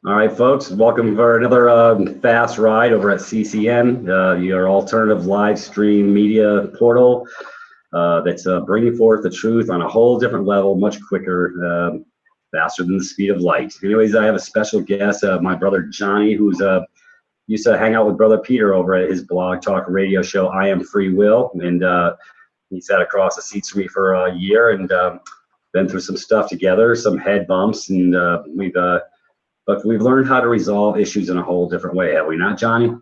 All right, folks, welcome for another fast ride over at CCN, your alternative live stream media portal that's bringing forth the truth on a whole different level, much quicker, faster than the speed of light. Anyways, I have a special guest, my brother Johnny, who's used to hang out with brother Peter over at his blog talk radio show, I Am Free Will, and he sat across the seats from me for a year and been through some stuff together, some head bumps, and we've learned how to resolve issues in a whole different way, have we not, Johnny?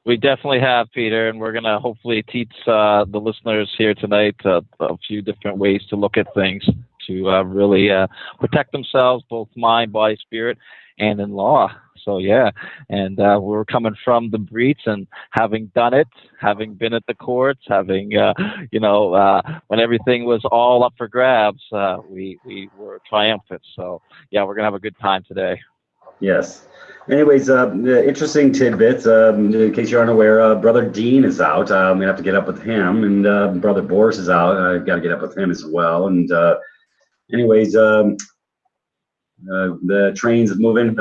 We definitely have, Peter, and we're going to hopefully teach the listeners here tonight a few different ways to look at things to really protect themselves, both mind, body, spirit, and in law. So, yeah, and we're coming from the breach and having done it, having been at the courts, having, when everything was all up for grabs, we were triumphant. So, yeah, we're going to have a good time today. Yes. Anyways, interesting tidbits. In case you aren't aware, Brother Dean is out. I'm going to have to get up with him. And Brother Boris is out. I've got to get up with him as well. And anyways, the train's moving.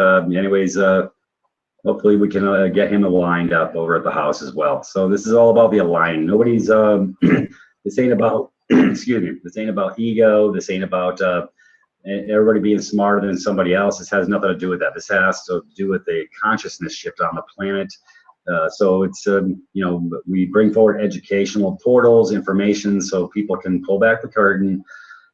Hopefully we can get him aligned up over at the house as well. So this is all about the aligning. Nobody's, this ain't about, excuse me, this ain't about ego. This ain't about everybody being smarter than somebody else. This has nothing to do with that. This has to do with the consciousness shift on the planet. So it's, we bring forward educational portals, information, so people can pull back the curtain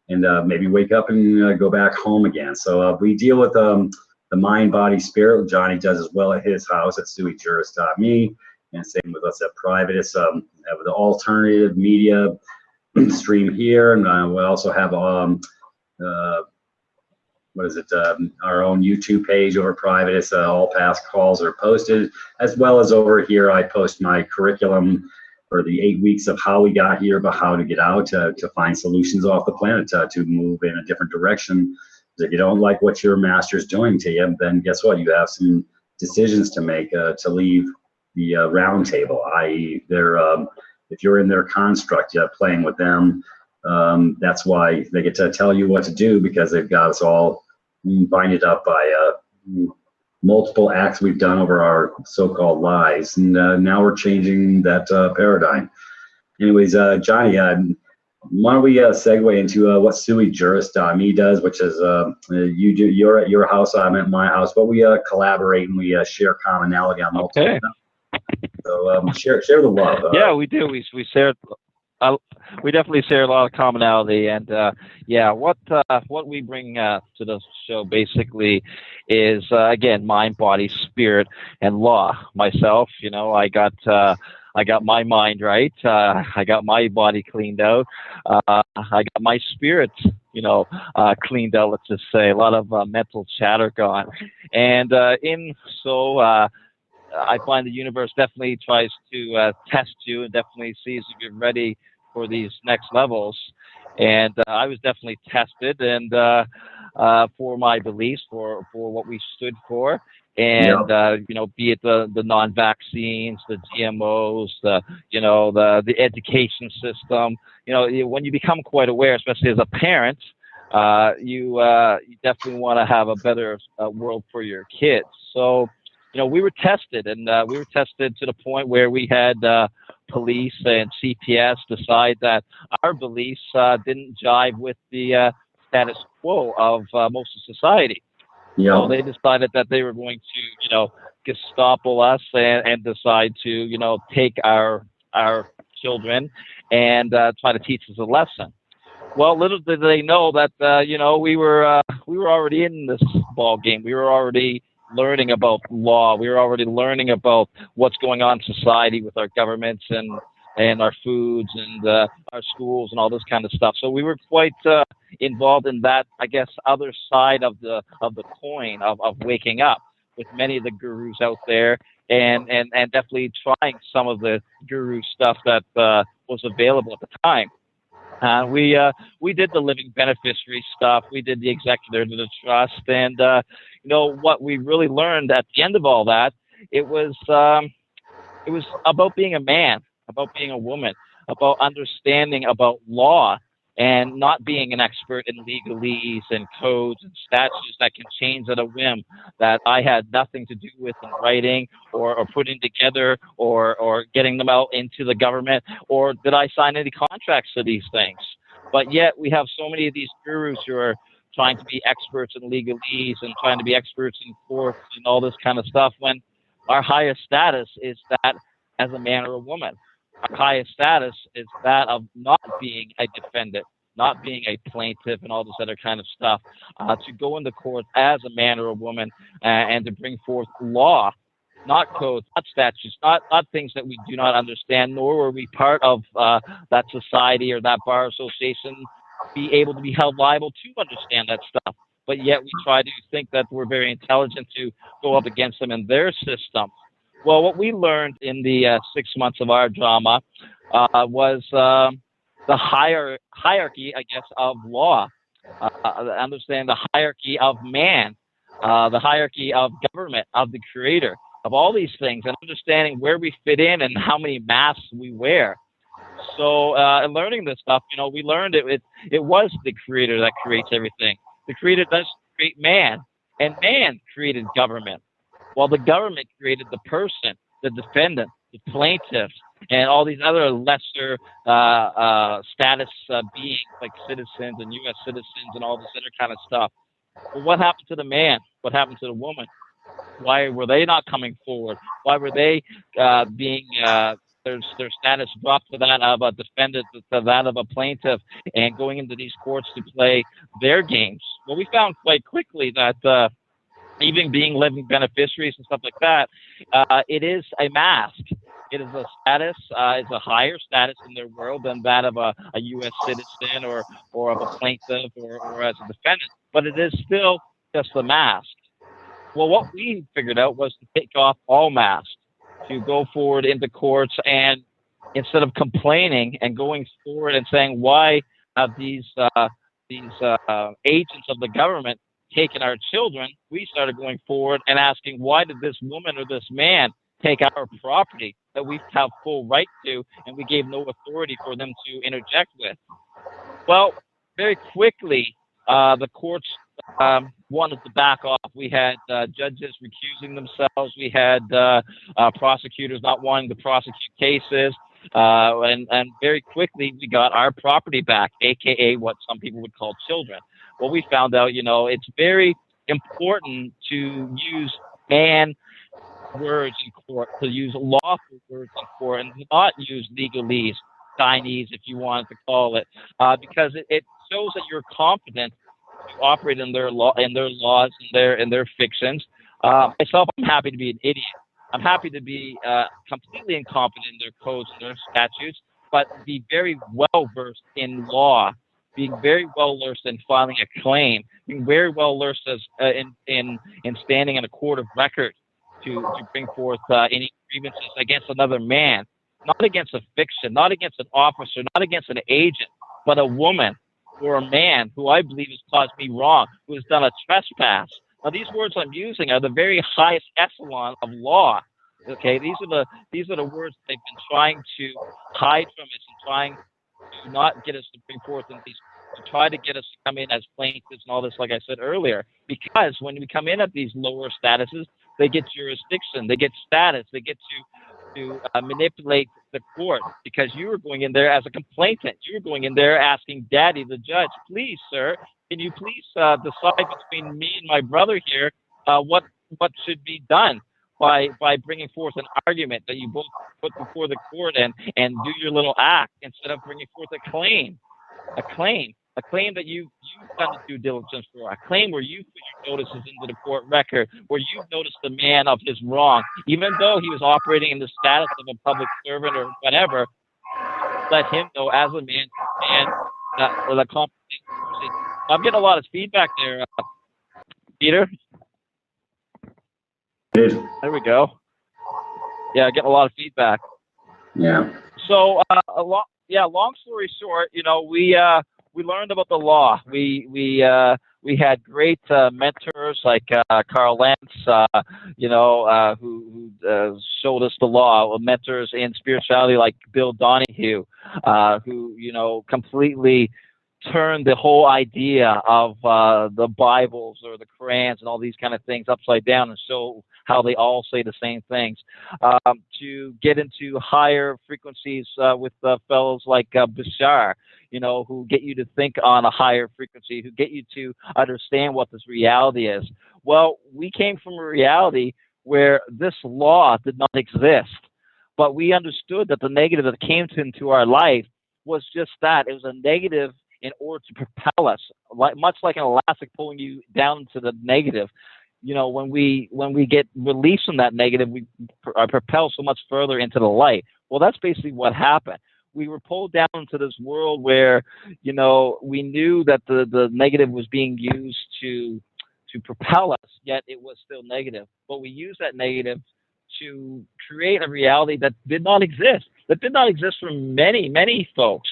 and maybe wake up and go back home again. So we deal with the mind, body, spirit. Johnny does as well at his house at Privatis.Me, and same with us at Privatis. Have the alternative media stream here, and we also have our own YouTube page over Privatis. All past calls are posted, as well as over here I post my curriculum for the 8 weeks of how we got here, but how to get out, to find solutions off the planet, to move in a different direction. If you don't like what your master's doing to you, then guess what? You have some decisions to make to leave the round table, i.e. if you're in their construct, you're playing with them. That's why they get to tell you what to do, because they've got us all binded up by multiple acts we've done over our so-called lives, and now we're changing that paradigm. Anyways, Johnny, why don't we segue into what Privatis.me does, which is you're at your house, I'm at my house, but we collaborate and we share commonality on multiple. Okay. So share the love. Yeah, we do. We share. We definitely share a lot of commonality, and what we bring to the show basically is again mind, body, spirit, and law. Myself, I got my mind right. I got my body cleaned out. I got my spirit, cleaned out. Let's just say a lot of mental chatter gone, and I find the universe definitely tries to test you and definitely sees if you're ready for these next levels. And I was definitely tested, and for my beliefs, for what we stood for. And, be it the non-vaccines, the GMOs, the education system, when you become quite aware, especially as a parent, you definitely want to have a better world for your kids. So, we were tested, and we were tested to the point where we had police and CPS decide that our beliefs didn't jive with the status quo of most of society. Yeah. So they decided that they were going to, Gestapo us and decide to, take our children and try to teach us a lesson. Well, little did they know that, we were already in this ball game. We were already learning about law. We were already learning about what's going on in society with our governments and our foods and our schools and all this kind of stuff. So we were quite involved in that, I guess, other side of the coin of waking up with many of the gurus out there and definitely trying some of the guru stuff that was available at the time. We did the living beneficiary stuff. We did the executor to the trust, and what we really learned at the end of all that, it was about being a man, about being a woman, about understanding about law, and not being an expert in legalese and codes and statutes that can change at a whim, that I had nothing to do with in writing or putting together or getting them out into the government, or did I sign any contracts for these things? But yet we have so many of these gurus who are trying to be experts in legalese and trying to be experts in courts and all this kind of stuff, when our highest status is that as a man or a woman. Our highest status is that of not being a defendant, not being a plaintiff, and all this other kind of stuff. To go into court as a man or a woman, and to bring forth law, not codes, not statutes, not things that we do not understand, nor were we part of that society or that bar association, be able to be held liable to understand that stuff. But yet we try to think that we're very intelligent to go up against them in their system. Well, what we learned in the 6 months of our drama was the hierarchy, I guess, of law. Understand the hierarchy of man, the hierarchy of government, of the creator, of all these things, and understanding where we fit in and how many masks we wear. So, learning this stuff, we learned it was the creator that creates everything. The creator does create man, and man created government. While the government created the person, the defendant, the plaintiff, and all these other lesser status beings like citizens and U.S. citizens and all this other kind of stuff. Well, what happened to the man? What happened to the woman? Why were they not coming forward? Why were they being their status dropped to that of a defendant, to that of a plaintiff, and going into these courts to play their games? Well, we found quite quickly that even being living beneficiaries and stuff like that, it is a mask. It is a status, it's a higher status in their world than that of a U.S. citizen or of a plaintiff or as a defendant, but it is still just a mask. Well, what we figured out was to take off all masks, to go forward into courts, and instead of complaining and going forward and saying, why have these agents of the government taken our children, we started going forward and asking, why did this woman or this man take our property that we have full right to, and we gave no authority for them to interject with? Well, very quickly, the courts wanted to back off. We had judges recusing themselves. We had prosecutors not wanting to prosecute cases. And very quickly, we got our property back, a.k.a. what some people would call children. Well, we found out, it's very important to use man words in court, to use lawful words in court, and not use legalese, Chinese, if you wanted to call it, because it shows that you're confident to operate in their laws, in their fictions. Myself, I'm happy to be an idiot. I'm happy to be completely incompetent in their codes and their statutes, but be very well versed in law, being very well versed in filing a claim, being very well versed in standing in a court of record to bring forth any grievances against another man, not against a fiction, not against an officer, not against an agent, but a woman or a man who I believe has caused me wrong, who has done a trespass. Now, these words I'm using are the very highest echelon of law. Okay, these are the words they've been trying to hide from us and trying to not get us to bring forth in these, to try to get us to come in as plaintiffs and all this, like I said earlier. Because when we come in at these lower statuses, they get jurisdiction, they get status, they get to manipulate the court, because you were going in there as a complainant. You were going in there asking Daddy, the judge, please, sir, can you please decide between me and my brother here what should be done by bringing forth an argument that you both put before the court and do your little act instead of bringing forth a claim that you've done the due diligence for, a claim where you put your notices into the court record, where you've noticed the man of his wrong, even though he was operating in the status of a public servant or whatever, let him know as a man or the competent person. I'm getting a lot of feedback there, Peter. There we go. Yeah, getting a lot of feedback. Yeah. So, long story short, we learned about the law. We had great mentors like Carl Lentz, who showed us the law. Mentors in spirituality like Bill Donahue, who completely turn the whole idea of the Bibles or the Qurans and all these kind of things upside down and show how they all say the same things. To get into higher frequencies with fellows like Bashar, who get you to think on a higher frequency, who get you to understand what this reality is. Well, we came from a reality where this law did not exist, but we understood that the negative that came into our life was just that. It was a negative in order to propel us, much like an elastic pulling you down to the negative. When we get released from that negative, we are propelled so much further into the light. Well, that's basically what happened. We were pulled down into this world where, we knew that the negative was being used to propel us, yet it was still negative. But we used that negative to create a reality that did not exist. That did not exist for many, many folks.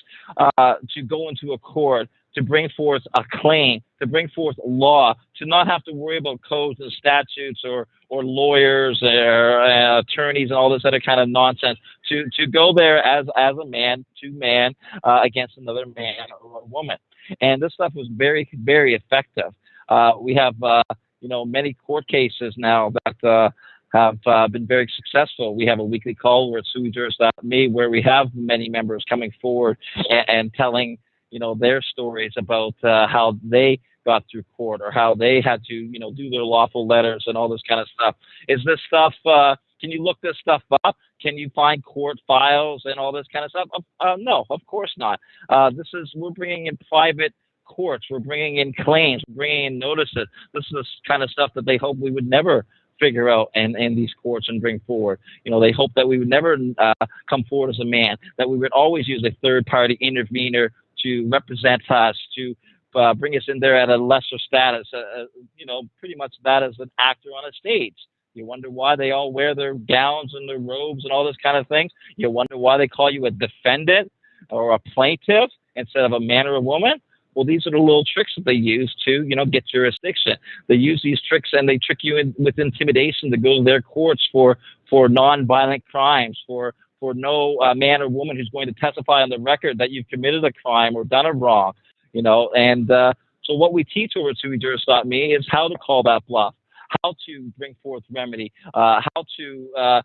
To go into a court, to bring forth a claim, to bring forth law, to not have to worry about codes and statutes or lawyers or attorneys and all this other kind of nonsense. To go there as a man to man against another man or a woman. And this stuff was very, very effective. We have many court cases now that have been very successful. We have a weekly call where it's Privatis.Me, where we have many members coming forward and telling their stories about how they got through court or how they had to do their lawful letters and all this kind of stuff. Is this stuff? Can you look this stuff up? Can you find court files and all this kind of stuff? No, of course not. We're bringing in private courts. We're bringing in claims. We're bringing in notices. This is the kind of stuff that they hope we would never figure out in these courts and bring forward. They hope that we would never come forward as a man, that we would always use a third-party intervener to represent us, to bring us in there at a lesser status, pretty much that as an actor on a stage. You wonder why they all wear their gowns and their robes and all this kind of things. You wonder why they call you a defendant or a plaintiff instead of a man or a woman. Well, these are the little tricks that they use to, get jurisdiction. They use these tricks and they trick you with intimidation to go to their courts for non-violent crimes, for no man or woman who's going to testify on the record that you've committed a crime or done a wrong, And so what we teach over at Privatis.Me is how to call that bluff, how to bring forth remedy, how to,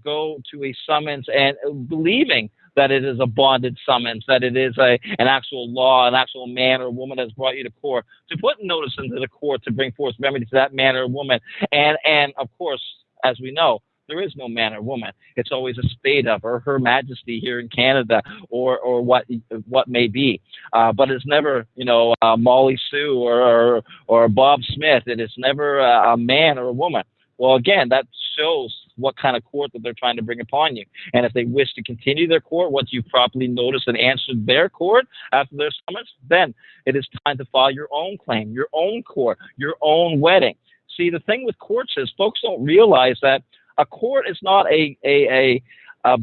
go to a summons and believing that it is a bonded summons, that it is an actual law, an actual man or woman has brought you to court, to put notice into the court to bring forth remedy to that man or woman. And of course, as we know, there is no man or woman. It's always a state of or Her Majesty here in Canada or what may be. But it's never, Molly Sue or Bob Smith. It is never a man or a woman. Well, again, that shows what kind of court that they're trying to bring upon you. And if they wish to continue their court, once you've properly noticed and answered their court after their summons, then it is time to file your own claim, your own court, your own wedding. See, the thing with courts is folks don't realize that a court is not a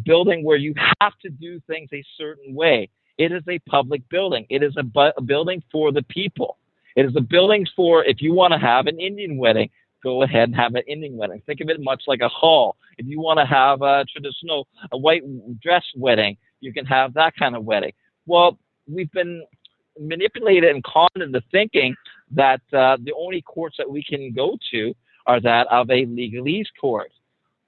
building where you have to do things a certain way. It is a public building. It is a building for the people. It is a building for, if you want to have an Indian wedding, go ahead and have an Indian wedding. Think of it much like a hall. If you want to have a white dress wedding, you can have that kind of wedding. Well, we've been manipulated and conned into thinking that the only courts that we can go to are that of a legalese court,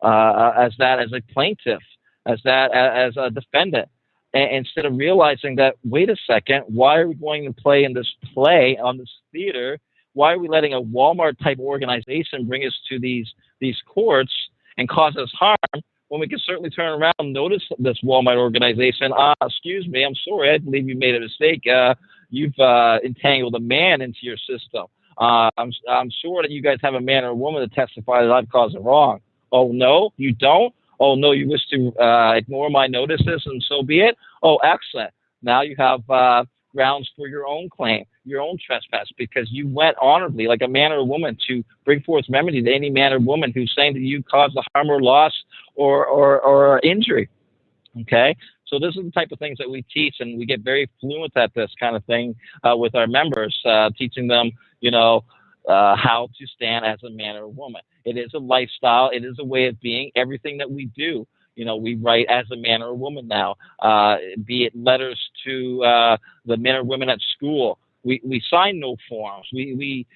as a plaintiff, as a defendant. Instead of realizing that, wait a second, why are we going to play in this play on this theater? Why are we letting a Walmart type organization bring us to these courts and cause us harm when we can certainly turn around and notice this Walmart organization? Excuse me, I'm sorry, I believe you made a mistake. You've entangled a man into your system. I'm sure that you guys have a man or a woman to testify that I've caused a wrong. Oh, no, you don't? Oh, no, you wish to ignore my notices and so be it? Oh, excellent. Now you have grounds for your own claim, your own trespass, because you went honorably like a man or a woman to bring forth remedy to any man or woman who's saying that you caused the harm or loss or injury. Okay? So this is the type of things that we teach, and we get very fluent at this kind of thing with our members, teaching them, how to stand as a man or a woman. It is a lifestyle. It is a way of being. Everything that we do, we write as a man or a woman now, be it letters to the men or women at school. We sign no forms. We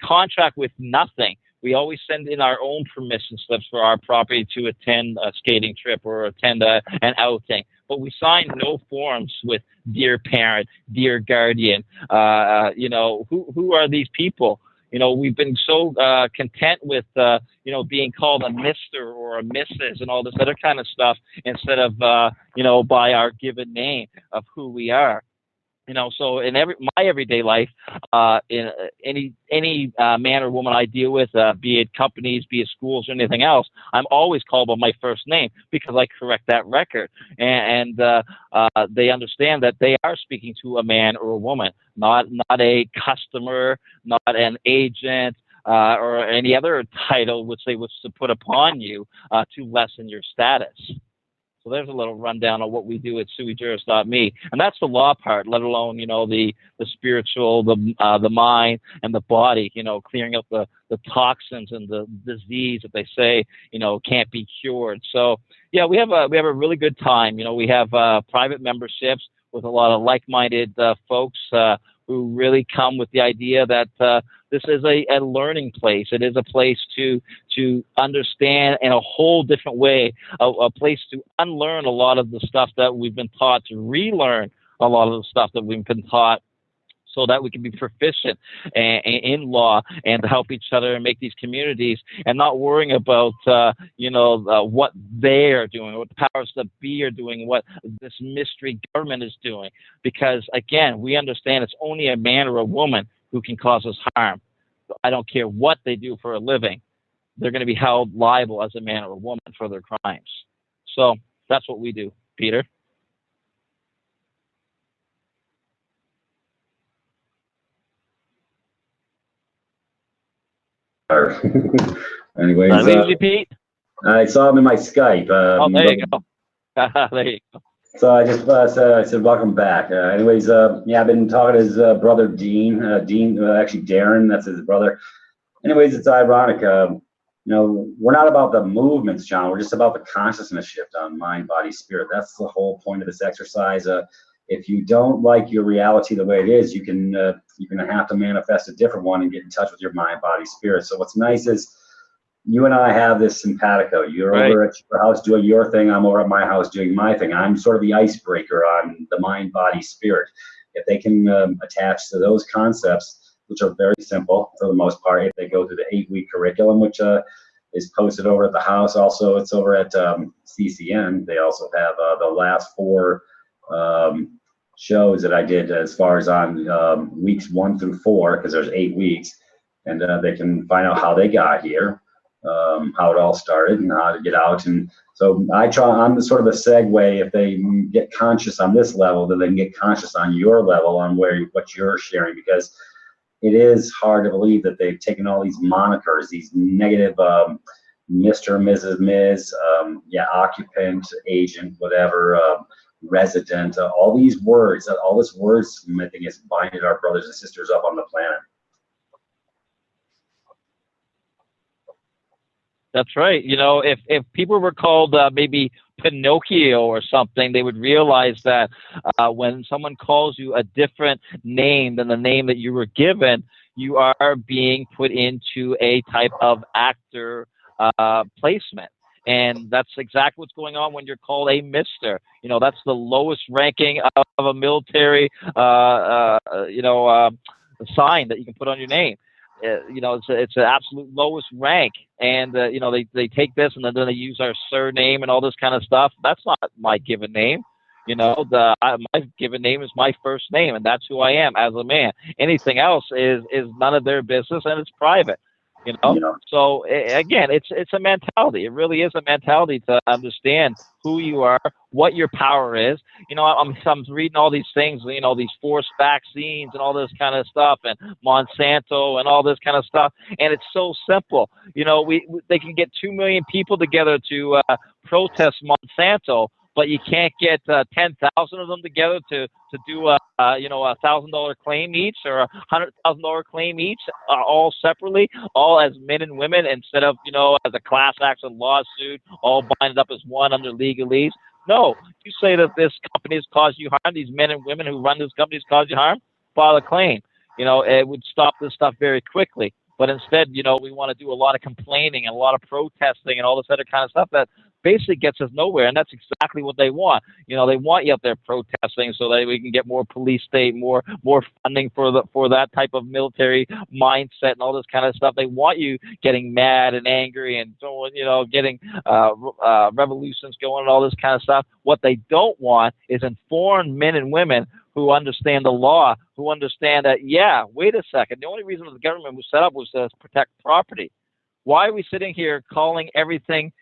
contract with nothing. We always send in our own permission slips for our property to attend a skating trip or attend an outing. But we sign no forms with dear parent, dear guardian. Who are these people? We've been so content with, being called a Mister or a Mrs. and all this other kind of stuff instead of, by our given name of who we are. So in my everyday life, in any man or woman I deal with, be it companies, be it schools, or anything else, I'm always called by my first name because I correct that record, and they understand that they are speaking to a man or a woman, not a customer, not an agent. Or any other title which they was to put upon you to lessen your status. So there's a little rundown of what we do at suijuris.me, and that's the law part. Let alone the spiritual, the mind, and the body. Clearing up the toxins and the disease that they say can't be cured. So yeah, we have a really good time. We have private memberships with a lot of like-minded folks who really come with the idea that this is a learning place. It is a place to understand in a whole different way, a place to unlearn a lot of the stuff that we've been taught, to relearn a lot of the stuff that we've been taught, so that we can be proficient in law and to help each other and make these communities, and not worrying about what they are doing, what the powers that be are doing, what this mystery government is doing. Because again, we understand it's only a man or a woman who can cause us harm. I don't care what they do for a living. They're going to be held liable as a man or a woman for their crimes. So that's what we do, Peter. Anyways, Easy, Pete. I saw him in my Skype. There you go. There you go. So I just I said, welcome back. I've been talking to his brother, Dean. Actually, Darren, that's his brother. Anyways, it's ironic. We're not about the movements, John. We're just about the consciousness shift on mind, body, spirit. That's the whole point of this exercise. If you don't like your reality the way it is, you're gonna have to manifest a different one and get in touch with your mind, body, spirit. So what's nice is you and I have this simpatico. You're right over at your house doing your thing. I'm over at my house doing my thing. I'm sort of the icebreaker on the mind, body, spirit. If they can attach to those concepts, which are very simple for the most part, if they go through the 8-week curriculum, which is posted over at the house. Also, it's over at CCN. They also have the last 4 shows that I did as far as on weeks 1 through 4, because there's 8 weeks, and they can find out how they got here, how it all started, and how to get out. And so I'm the sort of a segue. If they get conscious on this level, then they can get conscious on your level on what you're sharing, because it is hard to believe that they've taken all these monikers, these negative Mr., Mrs., Ms., occupant, agent, whatever, resident, all these words, all this wordsmithing has binded our brothers and sisters up on the planet. That's right. If people were called maybe Pinocchio or something, they would realize that when someone calls you a different name than the name that you were given, you are being put into a type of actor placement. And that's exactly what's going on when you're called a Mister. That's the lowest ranking of a military, sign that you can put on your name. It's an absolute lowest rank, and they take this and then they use our surname and all this kind of stuff. That's not my given name. My given name is my first name, and that's who I am as a man. Anything else is none of their business, and it's private. Yeah. So again, it's a mentality. It really is a mentality to understand who you are, what your power is. I'm reading all these things, these forced vaccines and all this kind of stuff, and Monsanto and all this kind of stuff. And it's so simple. They can get 2 million people together to protest Monsanto, but you can't get 10,000 of them together to do $1,000 claim each or $100,000 claim each, all separately, all as men and women, instead of as a class action lawsuit, all binded up as one under legalese. No, you say that this company has caused you harm. These men and women who run this company has caused you harm. File a claim. It would stop this stuff very quickly. But instead, we want to do a lot of complaining and a lot of protesting and all this other kind of stuff that basically gets us nowhere. And that's exactly what they want. They want you out there protesting so that we can get more police state, more funding for that type of military mindset and all this kind of stuff. They want you getting mad and angry and getting revolutions going and all this kind of stuff. What they don't want is informed men and women who understand the law, who understand that, yeah, wait a second. The only reason the government was set up was to protect property. Why are we sitting here calling everything,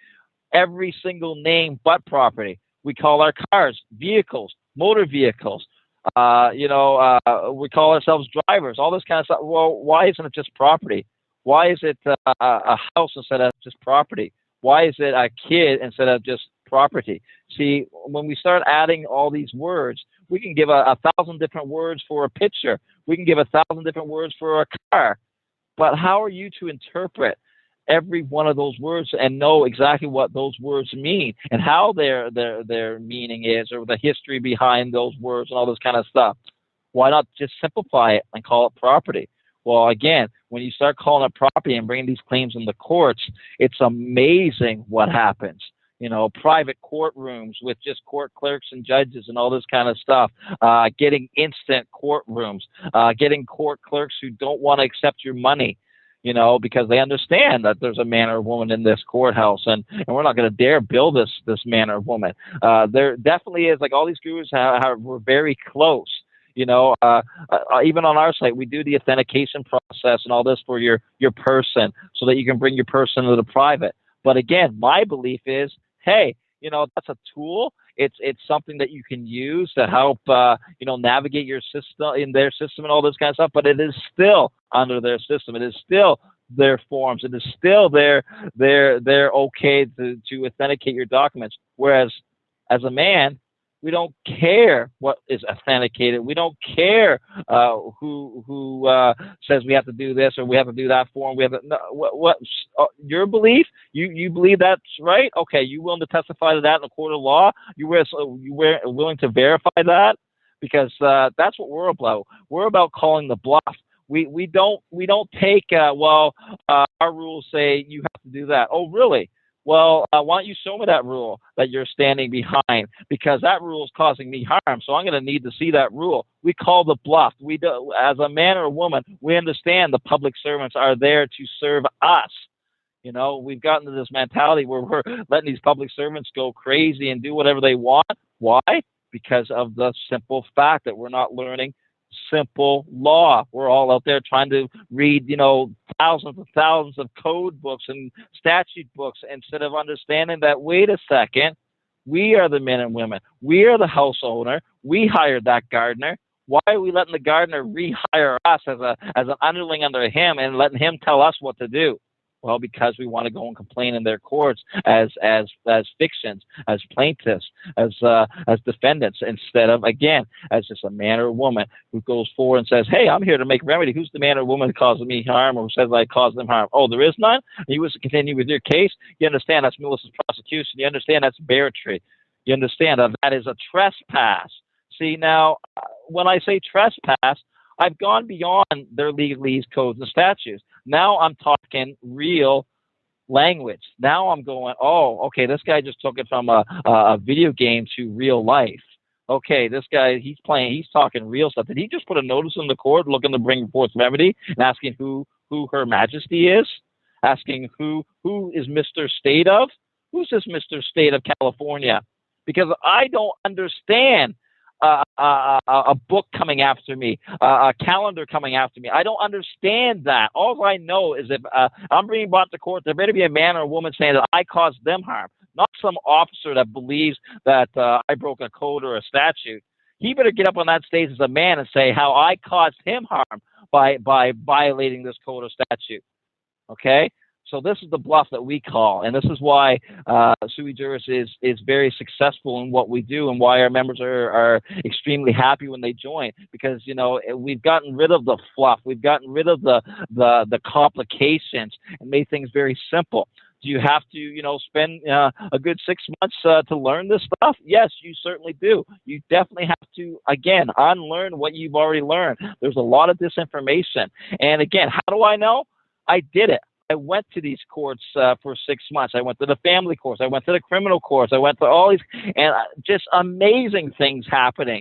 every single name but property? We call our cars vehicles, motor vehicles. We call ourselves drivers, all this kind of stuff. Well, why isn't it just property? Why is it a house instead of just property? Why is it a kid instead of just property? See, when we start adding all these words, we can give a 1,000 different words for a picture. We can give 1,000 different words for a car. But how are you to interpret every one of those words and know exactly what those words mean and how their meaning is, or the history behind those words and all this kind of stuff? Why not just simplify it and call it property? Well, again, when you start calling it property and bringing these claims in the courts, it's amazing what happens. Private courtrooms with just court clerks and judges and all this kind of stuff, getting instant courtrooms, getting court clerks who don't want to accept your money, because they understand that there's a man or woman in this courthouse, and we're not going to dare bill this man or woman. There definitely is, like all these gurus we're very close. Even on our site, we do the authentication process and all this for your person so that you can bring your person to the private. But again, my belief is, hey, that's a tool. It's something that you can use to help, navigate your system, in their system and all this kind of stuff. But it is still under their system. It is still their forms. It is still their okay to authenticate your documents. Whereas as a man, we don't care what is authenticated. We don't care who says we have to do this or we have to do that form. We have to, no, what your belief? You believe that's right? Okay, you willing to testify to that in a court of law? You were willing to verify that? Because that's what we're about. We're about calling the bluff. We don't take our rules say you have to do that. Oh, really? Well, why don't you show me that rule that you're standing behind? Because that rule is causing me harm, so I'm going to need to see that rule. We call the bluff. We do, as a man or a woman, we understand the public servants are there to serve us. We've gotten to this mentality where we're letting these public servants go crazy and do whatever they want. Why? Because of the simple fact that we're not learning simple law. We're all out there trying to read, thousands and thousands of code books and statute books instead of understanding that, wait a second, we are the men and women. We are the house owner. We hired that gardener. Why are we letting the gardener rehire us as an underling under him and letting him tell us what to do? Well, because we want to go and complain in their courts as fictions, as plaintiffs, as defendants, instead of, again, as just a man or a woman who goes forward and says, hey, I'm here to make remedy. Who's the man or woman causing me harm or says I caused them harm? Oh, there is none? You wish to continue with your case? You understand that's malicious prosecution. You understand that's bigotry. You understand that is a trespass. See, now, when I say trespass, I've gone beyond their legalese, codes, and statutes. Now I'm talking real language. Now I'm going, oh, okay, this guy just took it from a video game to real life. Okay, this guy, he's talking real stuff. Did he just put a notice in the court looking to bring forth remedy and asking who Her Majesty is? Asking who is Mr. State of? Who's this Mr. State of California? Because I don't understand a book coming after me, a calendar coming after me. I don't understand that. All I know is if I'm being brought to court, there better be a man or a woman saying that I caused them harm, not some officer that believes that I broke a code or a statute. He better get up on that stage as a man and say how I caused him harm by violating this code or statute. Okay? So this is the bluff that we call, and this is why Sui Juris is very successful in what we do, and why our members are extremely happy when they join, because we've gotten rid of the fluff, we've gotten rid of the complications, and made things very simple. Do you have to, spend a good 6 months to learn this stuff? Yes, you certainly do. You definitely have to, again, unlearn what you've already learned. There's a lot of disinformation. And again, how do I know? I did it. I went to these courts for 6 months. I went to the family courts. I went to the criminal courts. I went to all these, and just amazing things happening.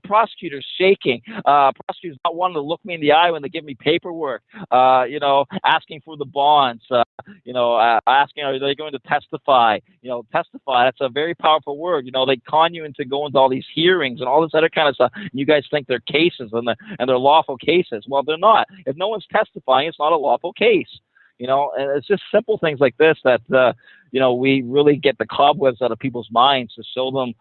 Prosecutors shaking. Prosecutors not wanting to look me in the eye when they give me paperwork. Asking for the bonds. Asking, are they going to testify? Testify. That's a very powerful word. They con you into going to all these hearings and all this other kind of stuff. And you guys think they're cases and they're lawful cases. Well, they're not. If no one's testifying, it's not a lawful case. And it's just simple things like this that, we really get the cobwebs out of people's minds to show them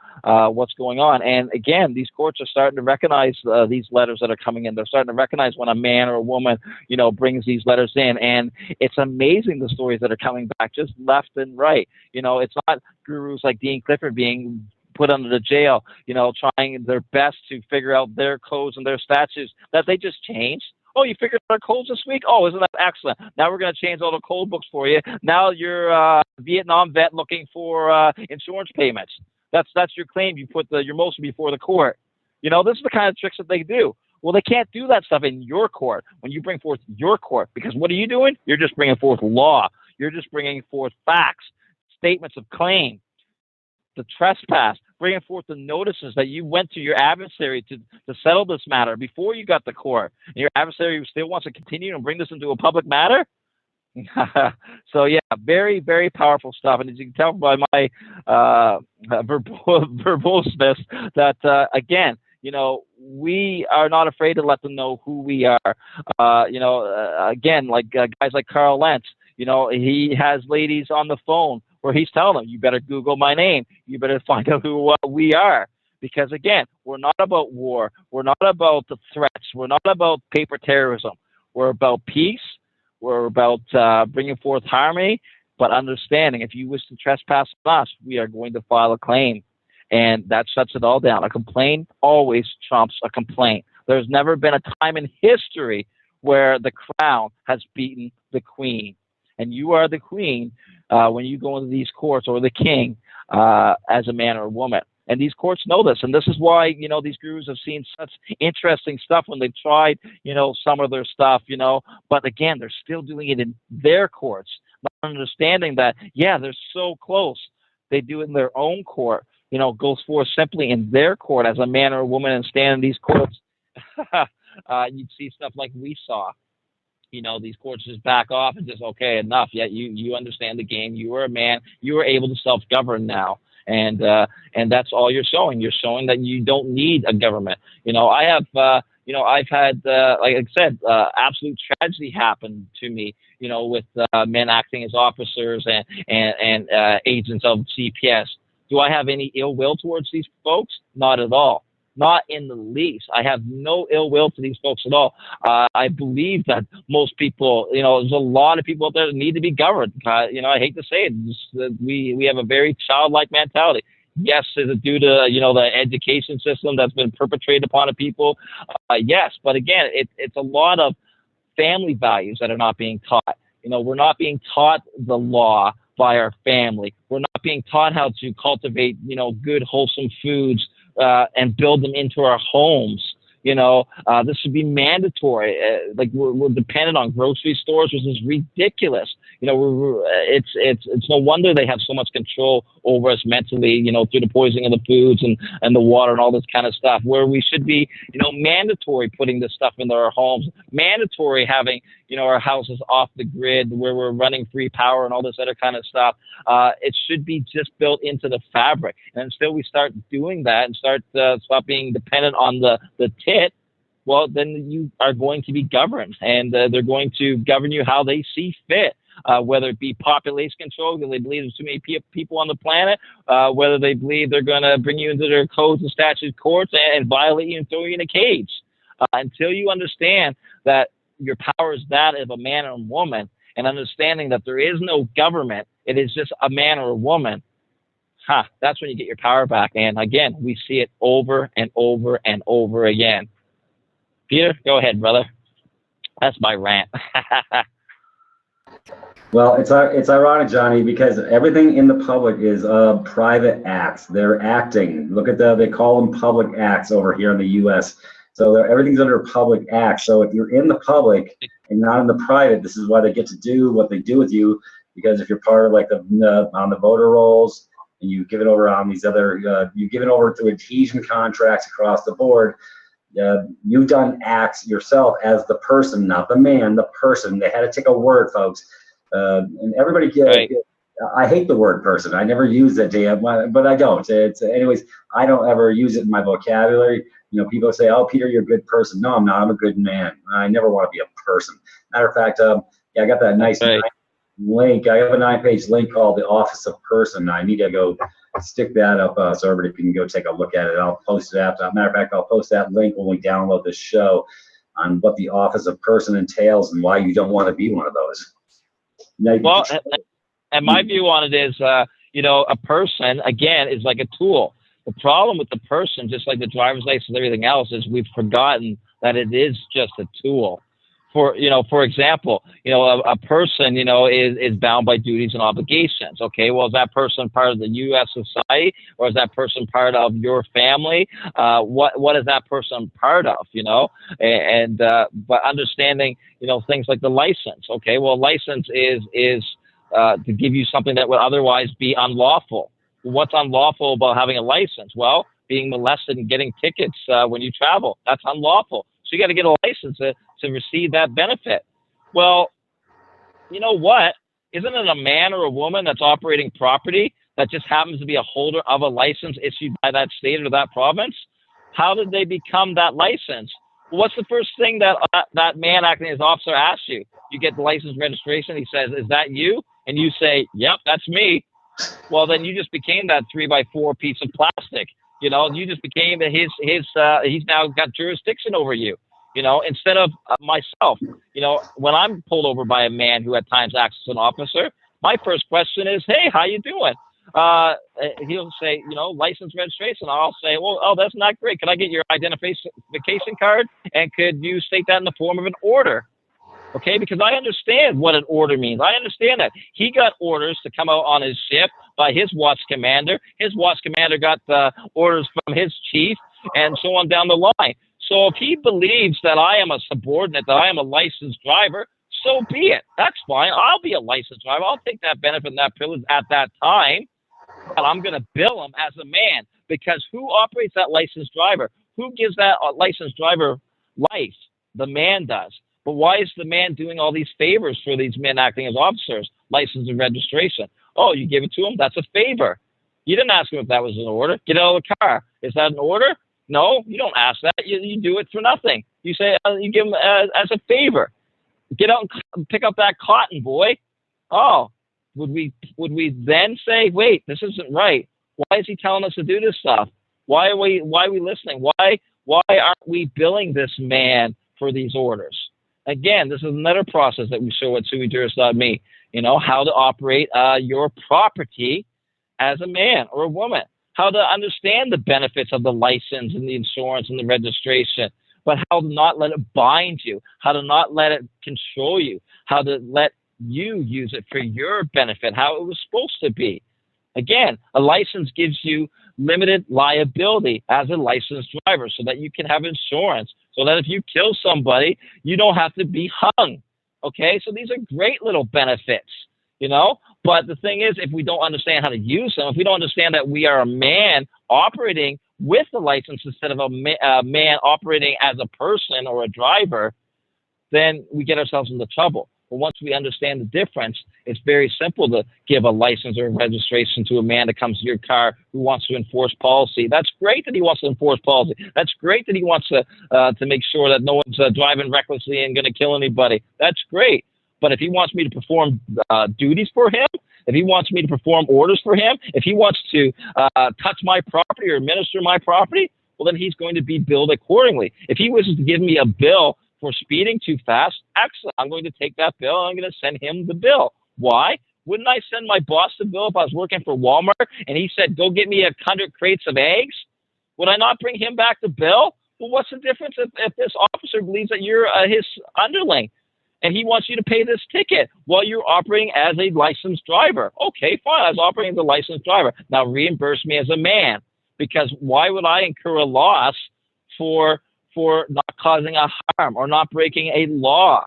what's going on. And again, these courts are starting to recognize these letters that are coming in. They're starting to recognize when a man or a woman, brings these letters in. And it's amazing the stories that are coming back just left and right. It's not gurus like Dean Clifford being put under the jail, trying their best to figure out their codes and their statutes that they just changed. Oh, you figured out our codes this week? Oh, isn't that excellent? Now we're going to change all the code books for you. Now you're a Vietnam vet looking for insurance payments. That's your claim. You put your motion before the court. This is the kind of tricks that they do. Well, they can't do that stuff in your court when you bring forth your court, because what are you doing? You're just bringing forth law. You're just bringing forth facts, statements of claim, the trespass, bringing forth the notices that you went to your adversary to settle this matter before you got to court. And your adversary still wants to continue and bring this into a public matter? So, yeah, very, very powerful stuff. And as you can tell by my verboseness that, again, we are not afraid to let them know who we are. Again, like guys like Carl Lentz, he has ladies on the phone where he's telling them, you better Google my name. You better find out who we are. Because, again, we're not about war. We're not about the threats. We're not about paper terrorism. We're about peace. We're about bringing forth harmony, but understanding if you wish to trespass on us, we are going to file a claim. And that shuts it all down. A complaint always trumps a complaint. There's never been a time in history where the crown has beaten the queen. And you are the queen when you go into these courts, or the king as a man or a woman. And these courts know this. And this is why, these gurus have seen such interesting stuff when they've tried, some of their stuff, But again, they're still doing it in their courts, not understanding that, yeah, they're so close. They do it in their own court, goes forth simply in their court as a man or a woman and stand in these courts. You'd see stuff like we saw. These courts just back off and just, okay, enough. Yeah, you understand the game. You are a man. You are able to self-govern now. And that's all you're showing. You're showing that you don't need a government. I have, I've had, like I said, absolute tragedy happen to me, with men acting as officers and agents of CPS. Do I have any ill will towards these folks? Not at all. Not in the least. I have no ill will to these folks at all. I believe that most people, there's a lot of people out there that need to be governed. I hate to say it, we have a very childlike mentality. Yes, is it due to the education system that's been perpetrated upon the people? Yes, but again, it's a lot of family values that are not being taught. We're not being taught the law by our family. We're not being taught how to cultivate, good, wholesome foods. And build them into our homes. This should be mandatory. Like we're dependent on grocery stores, which is ridiculous. It's no wonder they have so much control over us mentally. Through the poisoning of the foods and the water and all this kind of stuff. Where we should be, mandatory putting this stuff into our homes. Mandatory having, our houses off the grid, where we're running free power and all this other kind of stuff. It should be just built into the fabric. And until we start doing that and stop being dependent on the tit, well, then you are going to be governed, and they're going to govern you how they see fit. Whether it be population control, because they believe there's too many people on the planet, whether they believe they're going to bring you into their codes and statute courts and violate you and throw you in a cage. Until you understand that your power is that of a man or a woman, and understanding that there is no government, it is just a man or a woman, that's when you get your power back. And again, we see it over and over and over again. Peter, go ahead, brother. That's my rant. Well, it's ironic, Johnny, because everything in the public is private acts. They're acting. Look at they call them public acts over here in the U.S. So everything's under public acts. So if you're in the public and not in the private, this is why they get to do what they do with you. Because if you're part of like on the voter rolls, and you give it over on these other, you give it over through adhesion contracts across the board. You've done acts yourself as the person, not the man, the person. They had to take a word, folks. And everybody Right. I hate the word person. I never use that, but I don't. Anyways, I don't ever use it in my vocabulary. You know, people say, "Oh, Peter, you're a good person." No, I'm not. I'm a good man. I never want to be a person. Matter of fact, yeah, I got that nice link. I have a 9-page link called the Office of Person. I need to go stick that up so everybody can go take a look at it. I'll post it after. Matter of fact, I'll post that link when we download this show on what the Office of Person entails and why you don't want to be one of those. Well, and my view on it is, you know, a person, again, is like a tool. The problem with the person, just like the driver's license and everything else, is we've forgotten that it is just a tool. For example, you know, a person, you know, is bound by duties and obligations. Okay, well, is that person part of the U.S. society, or is that person part of your family? What is that person part of? You know, but understanding, you know, things like the license. Okay, well, license is to give you something that would otherwise be unlawful. What's unlawful about having a license? Well, being molested and getting tickets when you travel, that's unlawful. So you got to get a license to receive that benefit. Well, you know what? Isn't it a man or a woman that's operating property that just happens to be a holder of a license issued by that state or that province? How did they become that license? Well, what's the first thing that that man acting as officer asks you? You get the license registration. He says, "Is that you?" And you say, "Yep, that's me." Well, then you just became that 3x4 piece of plastic. You know, you just became he's now got jurisdiction over you. You know, instead of myself, you know, when I'm pulled over by a man who at times acts as an officer, my first question is, "Hey, how you doing?" He'll say, you know, license registration. I'll say, "Well, oh, that's not great. Could I get your identification card? And could you state that in the form of an order?" Okay, because I understand what an order means. I understand that. He got orders to come out on his shift by his watch commander. His watch commander got orders from his chief, and so on down the line. So if he believes that I am a subordinate, that I am a licensed driver, so be it. That's fine. I'll be a licensed driver. I'll take that benefit and that privilege at that time, but I'm going to bill him as a man, because who operates that licensed driver? Who gives that licensed driver life? The man does. But why is the man doing all these favors for these men acting as officers? License and registration. Oh, you give it to him? That's a favor. You didn't ask him if that was an order. Get out of the car. Is that an order? No, you don't ask that. You do it for nothing. You say you give him as a favor. Get out and pick up that cotton, boy. Oh, would we then say, wait, this isn't right? Why is he telling us to do this stuff? Why are we listening? Why aren't we billing this man for these orders? Again, this is another process that we show at suijuris.me, you know, how to operate your property as a man or a woman, how to understand the benefits of the license and the insurance and the registration, but how to not let it bind you, how to not let it control you, how to let you use it for your benefit, how it was supposed to be. Again, a license gives you limited liability as a licensed driver so that you can have insurance, so that if you kill somebody, you don't have to be hung. Okay, so these are great little benefits, you know? But the thing is, if we don't understand how to use them, if we don't understand that we are a man operating with the license instead of a man operating as a person or a driver, then we get ourselves into trouble. But once we understand the difference, it's very simple to give a license or a registration to a man that comes to your car who wants to enforce policy. That's great that he wants to enforce policy. That's great that he wants to make sure that no one's driving recklessly and going to kill anybody. That's great. But if he wants me to perform duties for him, if he wants me to perform orders for him, if he wants to touch my property or administer my property, well, then he's going to be billed accordingly. If he wishes to give me a bill for speeding too fast. Excellent. I'm going to take that bill and I'm going to send him the bill. Why? Wouldn't I send my boss the bill if I was working for Walmart and he said, go get me 100 crates of eggs? Would I not bring him back the bill? Well, what's the difference if this officer believes that you're his underling and he wants you to pay this ticket while you're operating as a licensed driver? Okay, fine. I was operating as a licensed driver. Now reimburse me as a man, because why would I incur a loss for not causing a harm or not breaking a law?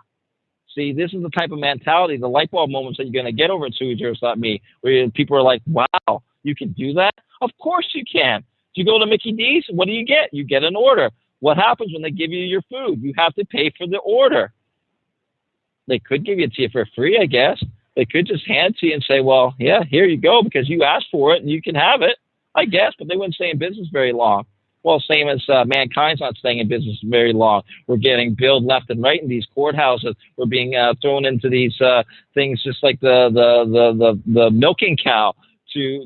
See, this is the type of mentality, the light bulb moments that you're going to get over at SueyJurors.me, where people are like, wow, you can do that? Of course you can. You go to Mickey D's, what do you get? You get an order. What happens when they give you your food? You have to pay for the order. They could give it to you for free, I guess. They could just hand it to you and say, well, yeah, here you go, because you asked for it and you can have it, I guess, but they wouldn't stay in business very long. Well, same as mankind's not staying in business very long. We're getting billed left and right in these courthouses. We're being thrown into these things just like the milking cow to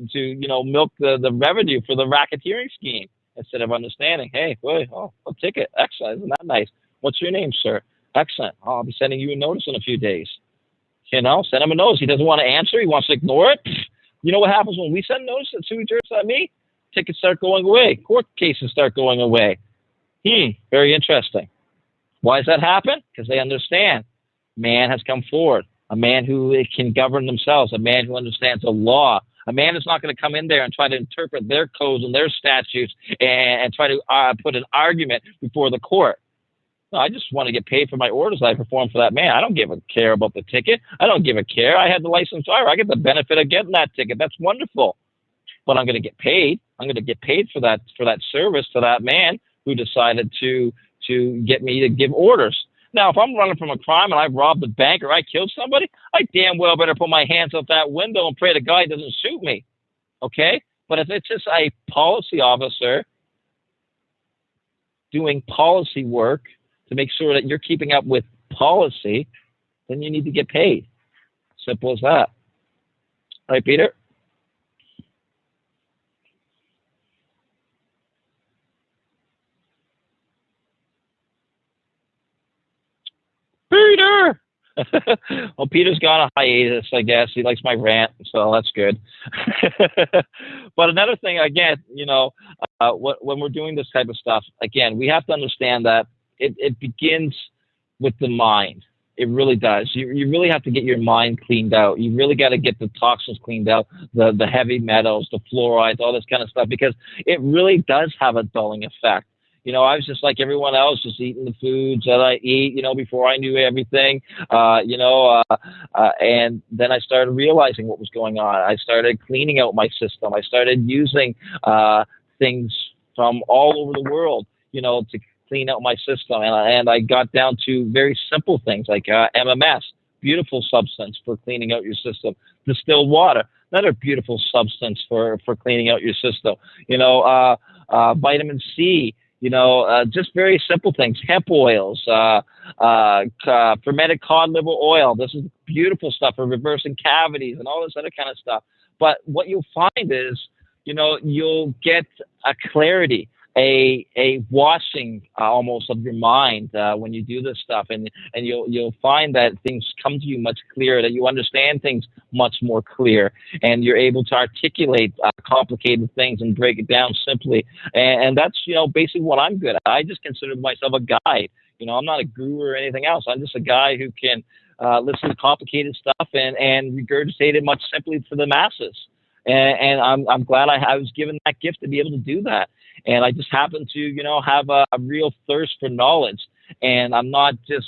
milk the revenue for the racketeering scheme, instead of understanding, hey, wait, a ticket, excellent, isn't that nice? What's your name, sir? Excellent. I'll be sending you a notice in a few days. Send him a notice. He doesn't want to answer. He wants to ignore it. You know what happens when we send notice at SueyJurors.me? Tickets start going away. Court cases start going away. Very interesting. Why does that happen? Because they understand man has come forward, a man who can govern themselves, a man who understands the law. A man is not going to come in there and try to interpret their codes and their statutes and try to put an argument before the court. No, I just want to get paid for my orders I perform for that man. I don't give a care about the ticket. I don't give a care. I had the licensed driver. I get the benefit of getting that ticket. That's wonderful. But I'm going to get paid. I'm going to get paid for that service to that man who decided to get me to give orders. Now, if I'm running from a crime and I robbed a bank or I killed somebody, I damn well better put my hands out that window and pray to God he doesn't shoot me. Okay? But if it's just a policy officer doing policy work to make sure that you're keeping up with policy, then you need to get paid. Simple as that. All right, Peter? Peter! Well, Peter's gone on hiatus, I guess. He likes my rant, so that's good. But another thing, again, when we're doing this type of stuff, again, we have to understand that it begins with the mind. It really does. You really have to get your mind cleaned out. You really got to get the toxins cleaned out, the heavy metals, the fluorides, all this kind of stuff, because it really does have a dulling effect. I was just like everyone else, just eating the foods that I eat, before I knew everything, and then I started realizing what was going on. I started cleaning out my system. I started using things from all over the world, to clean out my system. And I got down to very simple things like MMS, beautiful substance for cleaning out your system. Distilled water, another beautiful substance for cleaning out your system. Vitamin C, just very simple things. Hemp oils, fermented cod liver oil. This is beautiful stuff for reversing cavities and all this other kind of stuff. But what you'll find is, you'll get a clarity, a washing almost of your mind when you do this stuff, and you'll find that things come to you much clearer, that you understand things much more clear, and you're able to articulate complicated things and break it down simply. And that's basically what I'm good at. I just consider myself a guide. I'm not a guru or anything else. I'm just a guy who can listen to complicated stuff and regurgitate it much simply for the masses. And I'm glad I was given that gift to be able to do that. And I just happen to, have a real thirst for knowledge. And I'm not just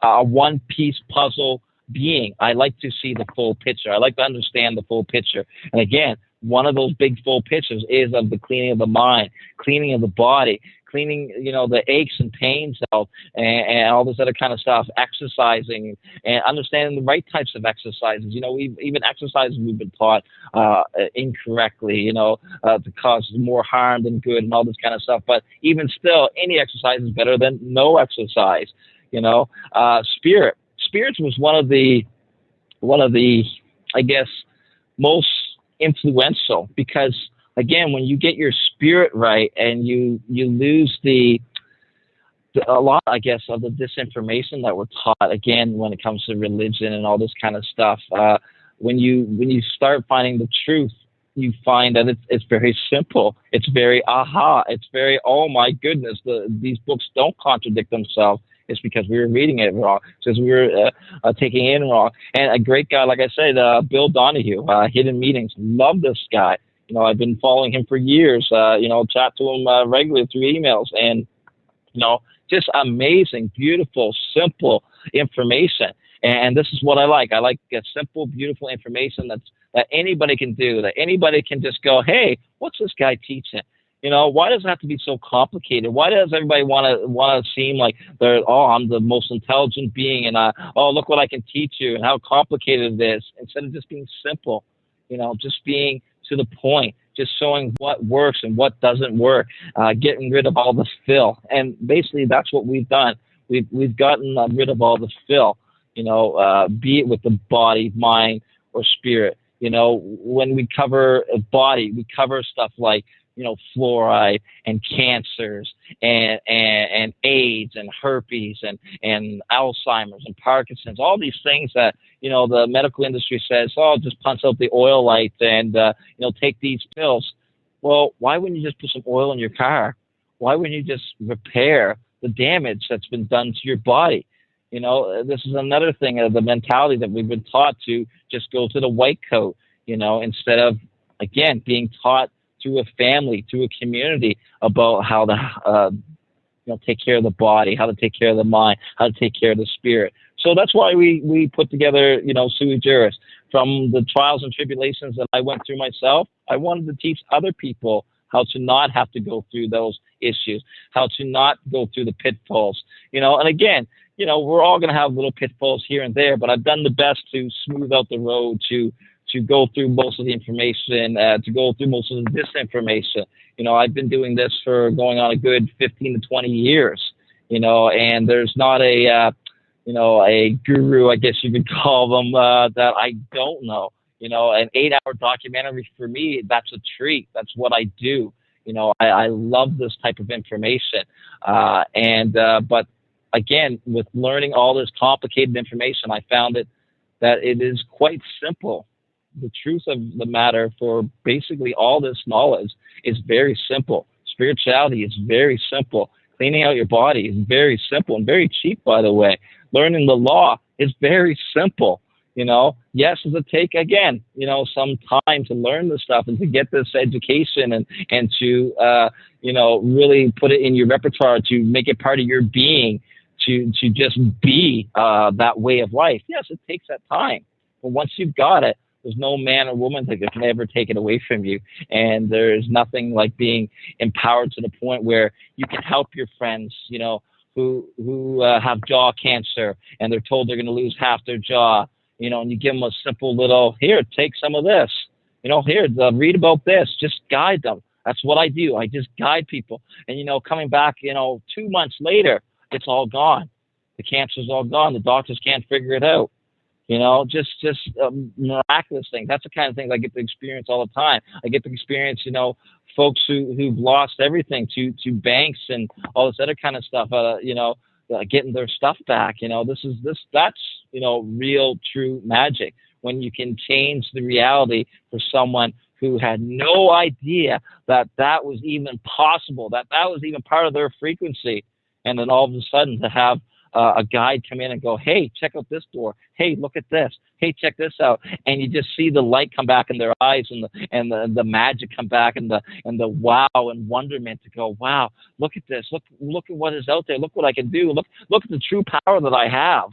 a one-piece puzzle being. I like to see the full picture. I like to understand the full picture. And again, one of those big full pictures is of the cleaning of the mind, cleaning of the body, cleaning, the aches and pains out, and all this other kind of stuff, exercising and understanding the right types of exercises. Even exercises we've been taught incorrectly, to cause more harm than good and all this kind of stuff. But even still, any exercise is better than no exercise. Spirits was one of the, I guess, most influential, because again, when you get your spirit right and you lose the a lot, I guess, of the disinformation that we're taught, again, when it comes to religion and all this kind of stuff. When you start finding the truth, you find that it's very simple. It's very aha. It's very, oh my goodness, these books don't contradict themselves. It's because we were reading it wrong. It's because we were taking it in wrong. And a great guy, like I said, Bill Donahue, Hidden Meanings. Love this guy. I've been following him for years. Chat to him regularly through emails, and just amazing, beautiful, simple information. And this is what I like. I like simple, beautiful information that anybody can do, that anybody can just go, hey, what's this guy teaching? Why does it have to be so complicated? Why does everybody want to seem like I'm the most intelligent being, and look what I can teach you, and how complicated it is, instead of just being simple, just being to the point, just showing what works and what doesn't work, getting rid of all the fill. And basically that's what we've done. We've gotten rid of all the fill, be it with the body, mind, or spirit. When we cover a body, we cover stuff like, fluoride and cancers and AIDS and herpes and Alzheimer's and Parkinson's, all these things that, the medical industry says, just punch out the oil light and, take these pills. Well, why wouldn't you just put some oil in your car? Why wouldn't you just repair the damage that's been done to your body? This is another thing of the mentality that we've been taught to just go to the white coat, instead of, again, being taught through a family, through a community, about how to, take care of the body, how to take care of the mind, how to take care of the spirit. So that's why we put together, Sui Juris. From the trials and tribulations that I went through myself, I wanted to teach other people how to not have to go through those issues, how to not go through the pitfalls, and again, we're all going to have little pitfalls here and there, but I've done the best to smooth out the road, to go through most of the information, to go through most of the disinformation. I've been doing this for going on a good 15 to 20 years, and there's not a guru, I guess you could call them, that I don't know. An 8-hour documentary for me, that's a treat. That's what I do. I love this type of information. But again, with learning all this complicated information, I found that it is quite simple. The truth of the matter for basically all this knowledge is very simple. Spirituality is very simple. Cleaning out your body is very simple and very cheap, by the way. Learning the law is very simple. Yes, it'll take, again, some time to learn this stuff and to get this education and to, really put it in your repertoire, to make it part of your being, to just be that way of life. Yes, it takes that time. But once you've got it, there's no man or woman that can ever take it away from you. And there's nothing like being empowered to the point where you can help your friends, who have jaw cancer and they're told they're going to lose half their jaw, and you give them a simple little, here, take some of this, here, read about this, just guide them. That's what I do. I just guide people. And, coming back, 2 months later, it's all gone. The cancer's all gone. The doctors can't figure it out. Just miraculous things. That's the kind of things I get to experience all the time. I get to experience, folks who've lost everything to banks and all this other kind of stuff, getting their stuff back. That's real, true magic, when you can change the reality for someone who had no idea that was even possible, that was even part of their frequency. And then all of a sudden to have a guide come in and go, hey, check out this door. Hey, look at this. Hey, check this out. And you just see the light come back in their eyes and the magic come back and the wow and wonderment to go, wow, look at this. Look at what is out there. Look what I can do. Look at the true power that I have.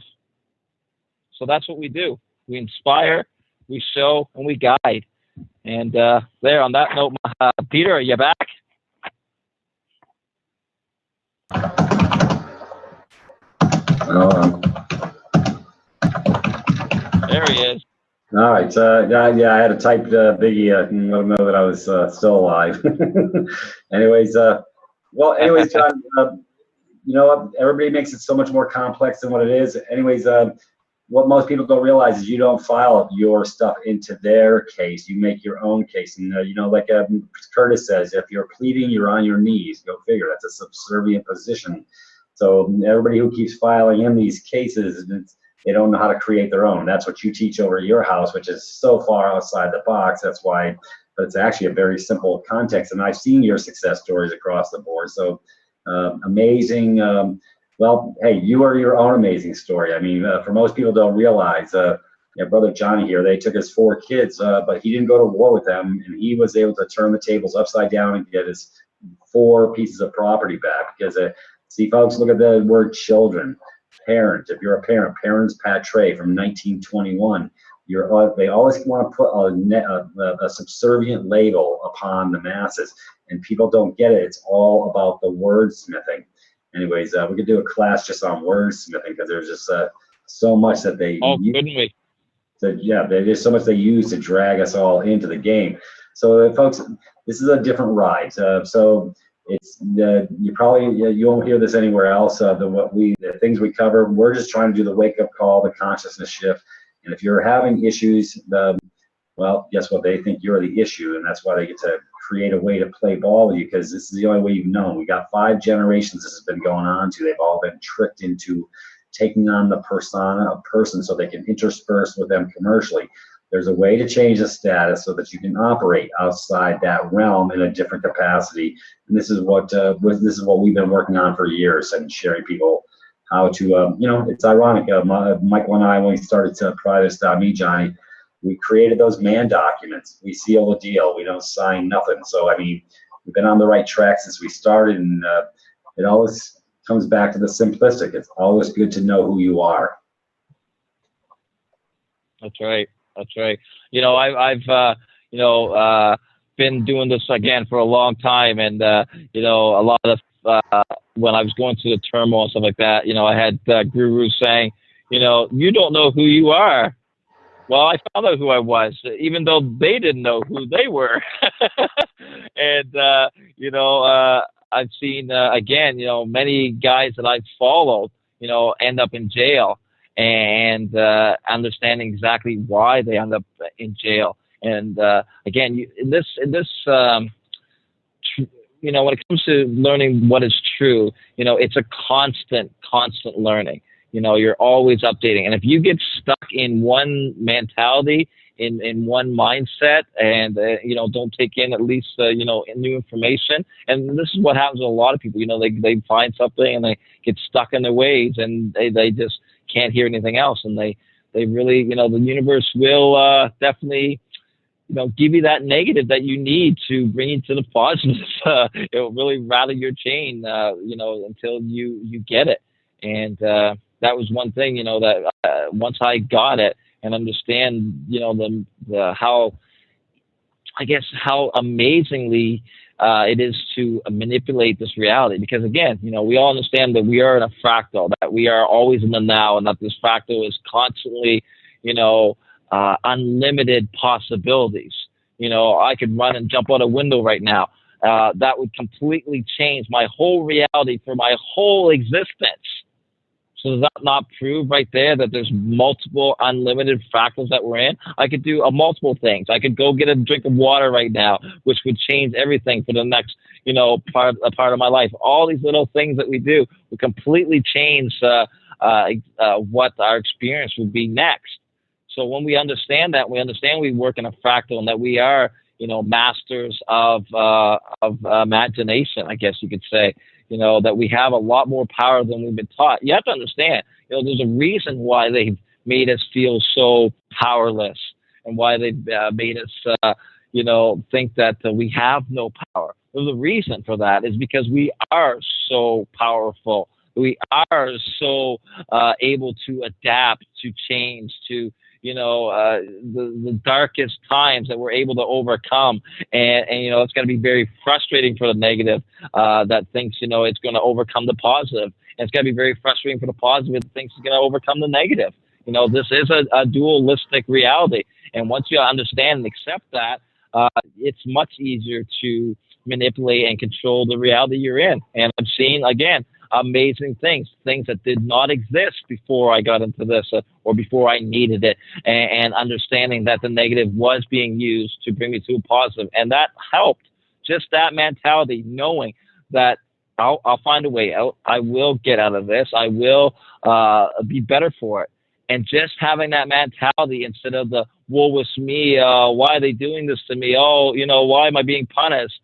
So that's what we do. We inspire, we show, and we guide. And there, on that note, Peter, are you back? There he is. All right. Yeah, I had to type Biggie and let him know that I was still alive. Anyways, John, everybody makes it so much more complex than what it is. Anyways, what most people don't realize is you don't file your stuff into their case. You make your own case. And, like Curtis says, if you're pleading, you're on your knees. Go figure. That's a subservient position So everybody who keeps filing in these cases, they don't know how to create their own. That's what you teach over at your house, which is so far outside the box. That's why, but it's actually a very simple context. And I've seen your success stories across the board. So amazing. Well, hey, you are your own amazing story. I mean, for most people don't realize, brother Johnny here, they took his 4 kids, but he didn't go to war with them, and he was able to turn the tables upside down and get his 4 pieces of property back. Because, see, folks, look at the word children. Parent, if you're a parent, parents patrie from 1921. They always want to put a subservient label upon the masses, and people don't get it. It's all about the wordsmithing. Anyways, we could do a class just on wordsmithing, because there's just so much that they couldn't we? So yeah, there's so much they use to drag us all into the game. So folks, this is a different ride. So it's you won't hear this anywhere else. The things we cover, we're just trying to do the wake up call, the consciousness shift. And if you're having issues, well, guess what? They think you're the issue, and that's why they get to create a way to play ball with you, because this is the only way you've known. We got 5 generations this has been going on to. They've all been tricked into taking on the persona of person so they can intersperse with them commercially. There's a way to change the status so that you can operate outside that realm in a different capacity. And this is what we've been working on for years, and sharing people how to, it's ironic. Michael and I, when we started Privatis.Me, Johnny, we created those man documents. We seal the deal. We don't sign nothing. So, I mean, we've been on the right track since we started, and it always comes back to the simplistic. It's always good to know who you are. That's right. That's right. I've been doing this again for a long time, and a lot of when I was going through the turmoil and stuff like that, I had gurus saying, you don't know who you are. Well, I found out who I was, even though they didn't know who they were. And I've seen again, many guys that I've followed, end up in jail, and understanding exactly why they end up in jail. And again, in this when it comes to learning what is true, it's a constant learning. You're always updating. And if you get stuck in one mentality, in one mindset, and don't take in at least new information, and this is what happens to a lot of people. They find something and they get stuck in their ways, and they just can't hear anything else, and they really, the universe will definitely give you that negative that you need to bring you to the positive. It will really rattle your chain, until you get it. And that was one thing, that once I got it and understand, how amazingly it is to manipulate this reality. Because again, we all understand that we are in a fractal, that we are always in the now, and that this fractal is constantly, unlimited possibilities. I could run and jump out a window right now. That would completely change my whole reality for my whole existence. So does that not prove right there that there's multiple unlimited fractals that we're in? I could do multiple things. I could go get a drink of water right now, which would change everything for the next, part of my life. All these little things that we do would completely change what our experience would be next. So when we understand that, we understand we work in a fractal, and that we are, masters of imagination, I guess you could say. That we have a lot more power than we've been taught. You have to understand, there's a reason why they've made us feel so powerless, and why they've made us, think that we have no power. There's a reason for that, is because we are so powerful. We are so able to adapt, to change, to the darkest times that we're able to overcome. And it's going to be very frustrating for the negative that thinks, it's going to overcome the positive. And it's going to be very frustrating for the positive that thinks it's going to overcome the negative. This is a dualistic reality. And once you understand and accept that, it's much easier to manipulate and control the reality you're in. And I've seen, again, amazing things that did not exist before I got into this, or before I needed it, and understanding that the negative was being used to bring me to a positive. And that helped, just that mentality, knowing that I'll find a way out. I will get out of this. I will be better for it. And just having that mentality instead of the woe is me, why are they doing this to me? Oh, why am I being punished?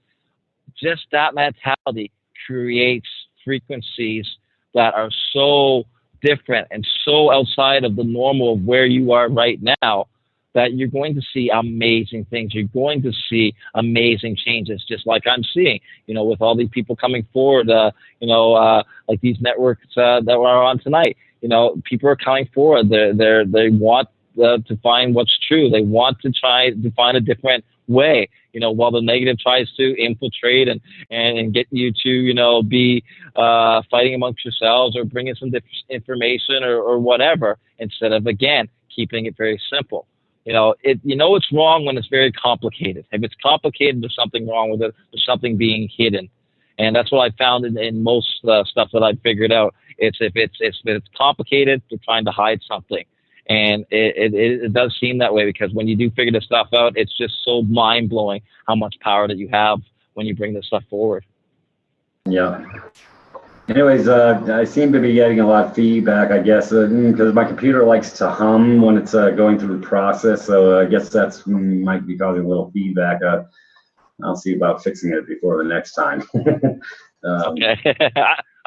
Just that mentality creates frequencies that are so different and so outside of the normal of where you are right now that you're going to see amazing things. You're going to see amazing changes, just like I'm seeing, with all these people coming forward, like these networks that we're on tonight. People are coming forward. They want to find what's true. They want to try to find a different way, while the negative tries to infiltrate and get you to, be fighting amongst yourselves or bringing some information or whatever, instead of, again, keeping it very simple. It's wrong when it's very complicated. If it's complicated, there's something wrong with it. There's something being hidden. And that's what I found in most stuff that I figured out. It's if it's complicated, they're trying to hide something. And it does seem that way, because when you do figure this stuff out, it's just so mind blowing how much power that you have when you bring this stuff forward. Yeah. Anyways, I seem to be getting a lot of feedback, I guess, because my computer likes to hum when it's going through the process. So I guess that's might be causing a little feedback. I'll see about fixing it before the next time. Okay.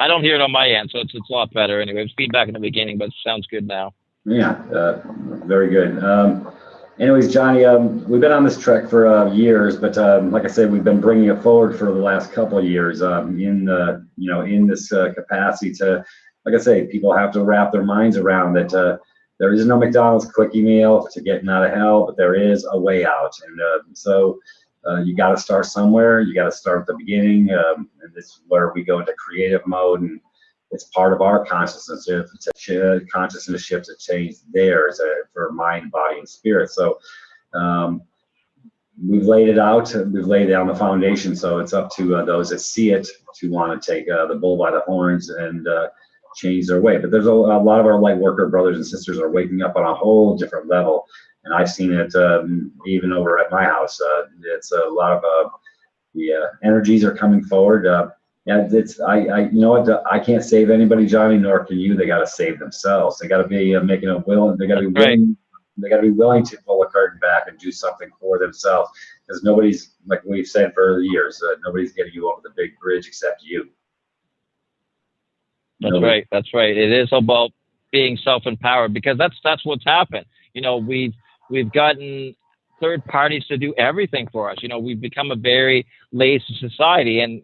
I don't hear it on my end, so it's a lot better. Anyway, it was feedback in the beginning, but it sounds good now. Yeah, very good. Anyways, Johnny, we've been on this trek for years, but like I said, we've been bringing it forward for the last couple of years in this capacity to, like I say, people have to wrap their minds around that there is no McDonald's quickie meal to getting out of hell, but there is a way out. And so you got to start somewhere. You got to start at the beginning. And this is where we go into creative mode, and it's part of our consciousness shift to change theirs for mind, body, and spirit. So we've laid it out. We've laid down the foundation. So it's up to those that see it to want to take the bull by the horns and change their way. But there's a lot of our light worker brothers and sisters are waking up on a whole different level. And I've seen it even over at my house. It's a lot of the energies are coming forward. Yeah, you know what? I can't save anybody, Johnny, nor can you. They got to save themselves. They got to be making a will. They got to be willing. They got to be willing to pull the curtain back and do something for themselves. Because nobody's, like we've said for years, nobody's getting you over the big bridge except you. That's right. That's right. It is about being self-empowered, because that's what's happened. We've gotten third parties to do everything for us. We've become a very lazy society, and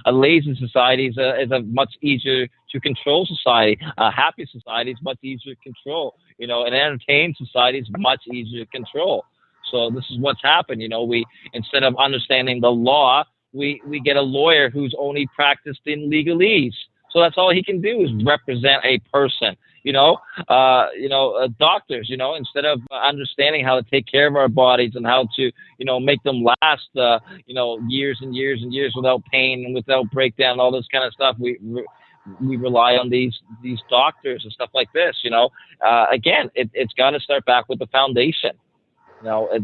a lazy society is a much easier to control society. A happy society is much easier to control. An entertained society is much easier to control. So this is what's happened. We, instead of understanding the law, we get a lawyer who's only practiced in legalese. So that's all he can do is represent a person. Doctors, instead of understanding how to take care of our bodies and how to, make them last, years and years and years without pain and without breakdown, all this kind of stuff, we rely on these doctors and stuff like this. Again, it's got to start back with the foundation.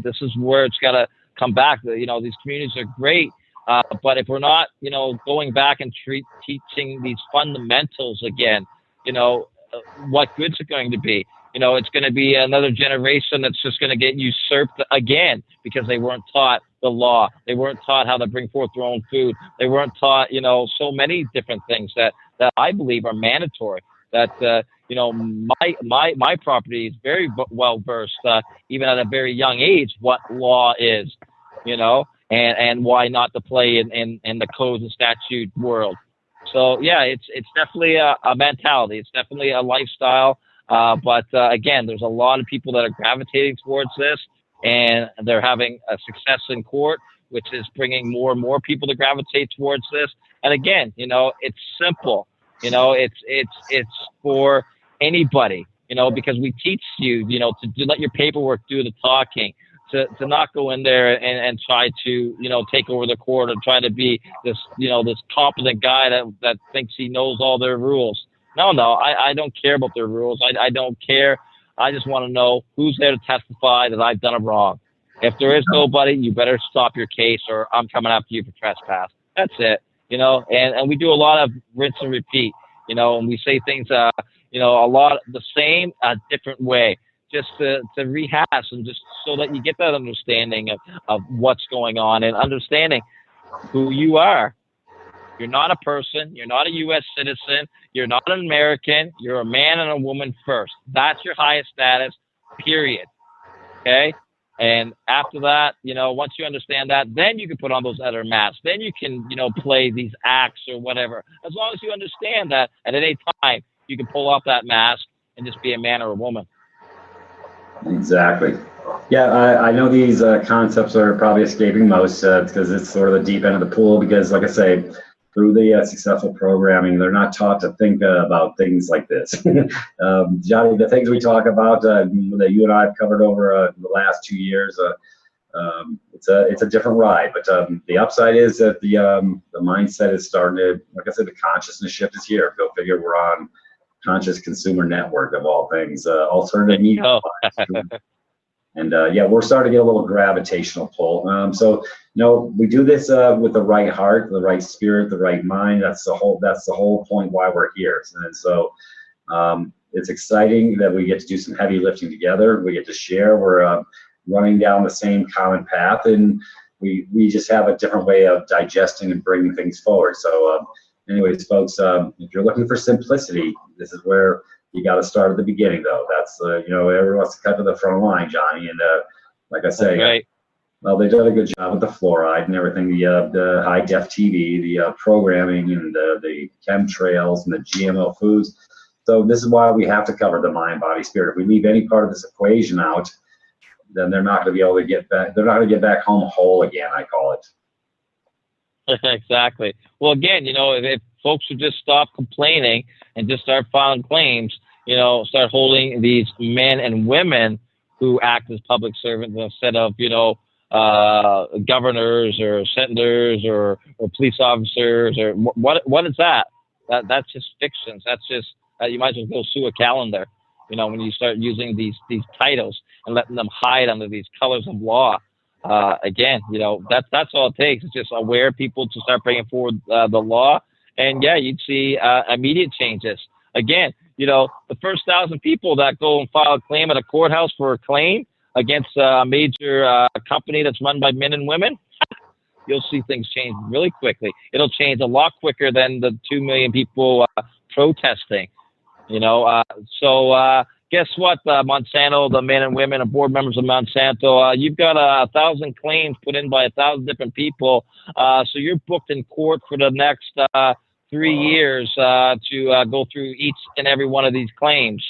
This is where it's got to come back. These communities are great. But if we're not, going back and teaching these fundamentals again, what good's it going to be? It's going to be another generation that's just going to get usurped again, because they weren't taught the law. They weren't taught how to bring forth their own food. They weren't taught, so many different things that I believe are mandatory. That my property is very well versed, even at a very young age, what law is, and why not to play in the codes and statute world. So yeah, it's definitely a mentality. It's definitely a lifestyle. But again, there's a lot of people that are gravitating towards this, and they're having a success in court, which is bringing more and more people to gravitate towards this. And again, it's simple. It's for anybody. Because we teach you, to let your paperwork do the talking. To not go in there and try to, take over the court and try to be this, this competent guy that thinks he knows all their rules. No, I don't care about their rules. I don't care. I just want to know who's there to testify that I've done it wrong. If there is nobody, you better stop your case, or I'm coming after you for trespass. That's it. and we do a lot of rinse and repeat, and we say things, a lot the same, a different way, just to rehash and just so that you get that understanding of what's going on and understanding who you are. You're not a person. You're not a U.S. citizen. You're not an American. You're a man and a woman first. That's your highest status, period. Okay? And after that, once you understand that, then you can put on those other masks. Then you can, play these acts or whatever. As long as you understand that at any time, you can pull off that mask and just be a man or a woman. Exactly. Yeah, I know these concepts are probably escaping most because it's sort of the deep end of the pool because, like I say, through the successful programming, they're not taught to think about things like this. Johnny, the things we talk about that you and I have covered over the last 2 years, it's a different ride. But the upside is that the mindset is starting to, like I said, the consciousness shift is here. Go figure, we're on conscious consumer network of all things, alternative media. And yeah, we're starting to get a little gravitational pull. So we do this with the right heart, the right spirit, the right mind. That's the whole point why we're here. And so it's exciting that we get to do some heavy lifting together. We get to share. We're running down the same common path, and we just have a different way of digesting and bringing things forward. So anyways, folks, if you're looking for simplicity, this is where you got to start at the beginning, though. That's everyone wants to cut to the front line, Johnny. And like I say, right. Well, they've done a good job with the fluoride and everything, the high def TV, the programming, and the chemtrails and the GMO foods. So this is why we have to cover the mind, body, spirit. If we leave any part of this equation out, then they're not going to be able to get back. They're not going to get back home whole again, I call it. Exactly. Well, again, if folks would just stop complaining and just start filing claims, start holding these men and women who act as public servants instead of, governors or senators or police officers or what is that? That's just fictions. That's just, you might as well go sue a calendar, when you start using these titles and letting them hide under these colors of law. Again, that's all it takes. It's just aware people to start bringing forward the law. And yeah, you'd see immediate changes. Again, the first 1,000 people that go and file a claim at a courthouse for a claim against a major company that's run by men and women, you'll see things change really quickly. It'll change a lot quicker than the 2 million people protesting. So guess what, Monsanto, the men and women and board members of Monsanto, you've got 1,000 claims put in by 1,000 different people. So you're booked in court for the next 3 years to go through each and every one of these claims.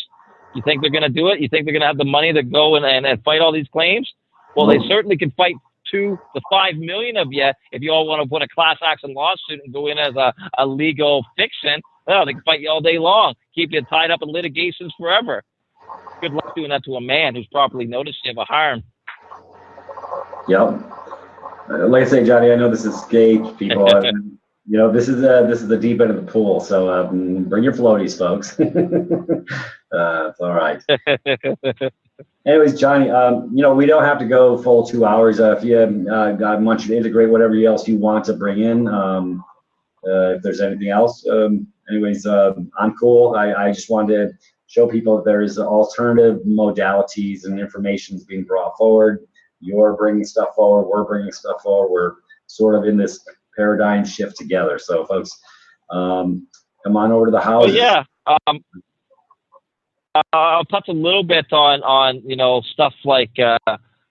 You think they're going to do it? You think they're going to have the money to go and fight all these claims? Well, they certainly can fight 2 to 5 million of you if you all want to put a class action lawsuit and go in as a legal fiction. Well, they can fight you all day long, keep you tied up in litigations forever. Good luck doing that to a man who's properly noticed you have a harm. Yep. Like I say, Johnny, I know this escapes people. This is the deep end of the pool. So bring your floaties, folks. It's all right. Anyways, Johnny, we don't have to go full 2 hours. If you I want you to integrate whatever else you want to bring in. If there's anything else. Anyways, I'm cool. I just wanted to show people that there's alternative modalities and information is being brought forward. You're bringing stuff forward. We're bringing stuff forward. We're sort of in this paradigm shift together. So, folks, come on over to the house. Well, yeah. I'll touch a little bit on stuff like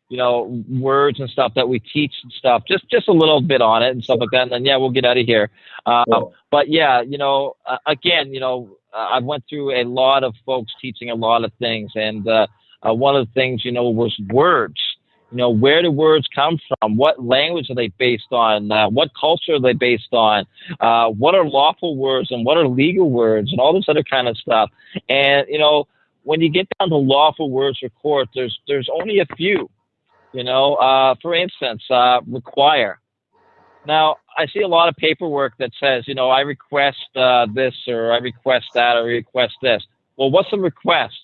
words and stuff that we teach and stuff, just a little bit on it and stuff like that. And then, yeah, we'll get out of here. But yeah, again, I went through a lot of folks teaching a lot of things. And one of the things, was words. Where do words come from? What language are they based on? What culture are they based on? What are lawful words and what are legal words and all this other kind of stuff. And, when you get down to lawful words for court, there's only a few. For instance, require. Now, I see a lot of paperwork that says, I request this or I request that or I request this. Well, what's a request?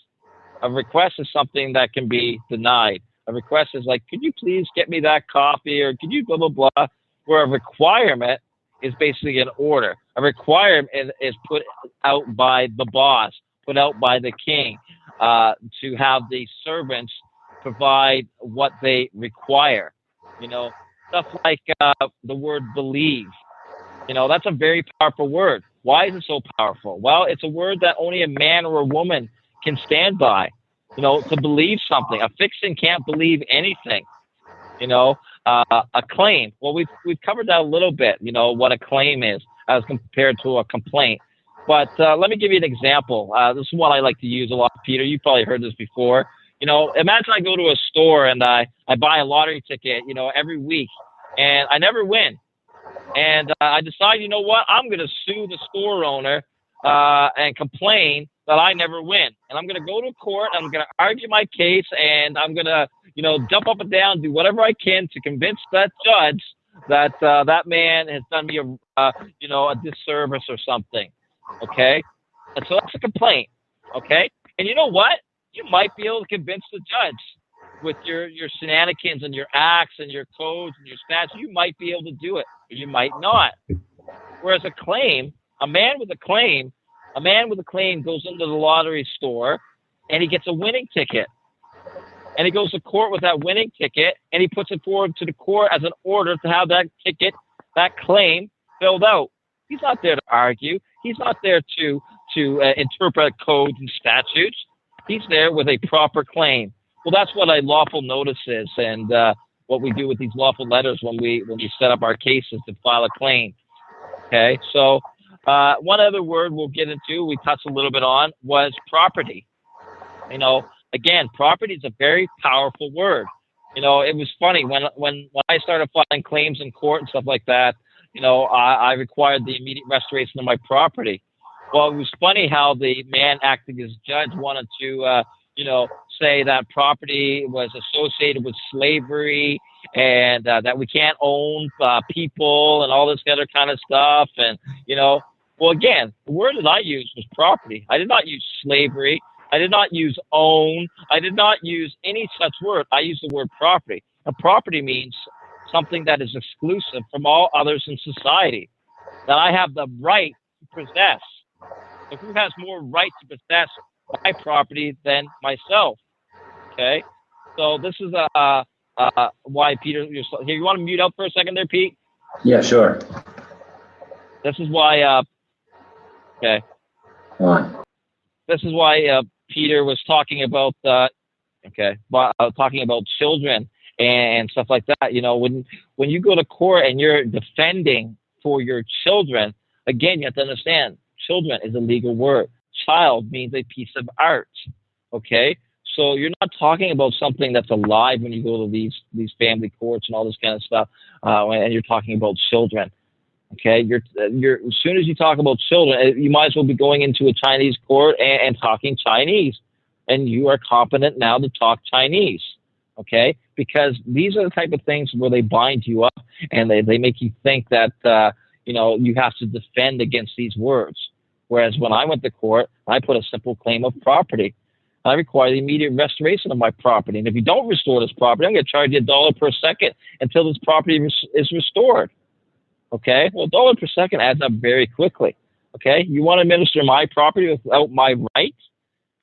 A request is something that can be denied. A request is like, could you please get me that copy or could you blah, blah, blah. Where a requirement is basically an order. A requirement is put out by the boss, put out by the king, to have the servants provide what they require. You know, stuff like the word believe. You know, that's a very powerful word. Why is it so powerful? Well, it's a word that only a man or a woman can stand by. You know, to believe something. A vixen can't believe anything. You know, a claim. Well, we've covered that a little bit. You know what a claim is as compared to a complaint. But let me give you an example. This is one I like to use a lot, Peter. You've probably heard this before. You know, imagine I go to a store and I buy a lottery ticket, you know, every week, and I never win. And I decide, you know what, I'm going to sue the store owner and complain that I never win. And I'm going to go to court, I'm going to argue my case, and I'm going to, you know, jump up and down, do whatever I can to convince that judge that that man has done me you know, a disservice or something. Okay? And so that's a complaint. Okay? And you know what? You might be able to convince the judge with your shenanigans and your acts and your codes and your stats. You might be able to do it, or you might not. Whereas a claim, a man with a claim goes into the lottery store and he gets a winning ticket. And he goes to court with that winning ticket and he puts it forward to the court as an order to have that ticket, that claim filled out. He's not there to argue. He's not there to interpret codes and statutes. He's there with a proper claim. Well, that's what a lawful notice is, and what we do with these lawful letters when we set up our cases to file a claim. Okay, so one other word we'll get into, we touched a little bit on, was property. You know, again, property is a very powerful word. You know, it was funny when I started filing claims in court and stuff like that. You know, I required the immediate restoration of my property. Well, it was funny how the man acting as judge wanted to, you know, say that property was associated with slavery and that we can't own people and all this other kind of stuff. And, you know, well, again, the word that I used was property. I did not use slavery. I did not use own. I did not use any such word. I used the word property. And property means something that is exclusive from all others in society, that I have the right to possess. So who has more right to possess my property than myself? Okay, so this is why Peter. Here, you want to mute up for a second, there, Pete? Yeah, sure. This is why. Okay. On. This is why Peter was talking about. Talking about children and stuff like that. You know, when you go to court and you're defending for your children, again, you have to understand. Children is a legal word. Child means a piece of art. Okay, so you're not talking about something that's alive when you go to these family courts and all this kind of stuff, and you're talking about children. Okay, you're as soon as you talk about children, you might as well be going into a Chinese court and talking Chinese, and you are competent now to talk Chinese. Okay, because these are the type of things where they bind you up and they make you think that you know, you have to defend against these words. Whereas when I went to court, I put a simple claim of property. I require the immediate restoration of my property. And if you don't restore this property, I'm going to charge you $1 per second until this property is restored. Okay? Well, $1 per second adds up very quickly. Okay? You want to administer my property without my right?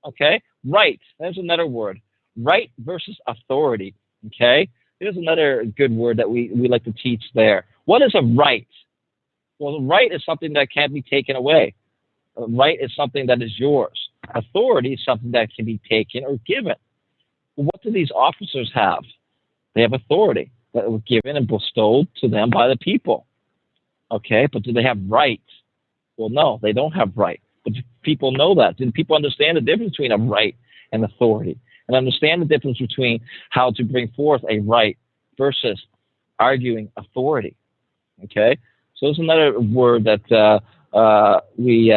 Okay? Right. There's another word. Right versus authority. Okay? Here's another good word that we like to teach there. What is a right? Well, the right is something that can't be taken away. A right is something that is yours. Authority is something that can be taken or given. Well, what do these officers have? They have authority that was given and bestowed to them by the people. Okay, but do they have rights? Well, no, they don't have right. But do people know that? Do people understand the difference between a right and authority? And understand the difference between how to bring forth a right versus arguing authority? Okay, so there's another word that we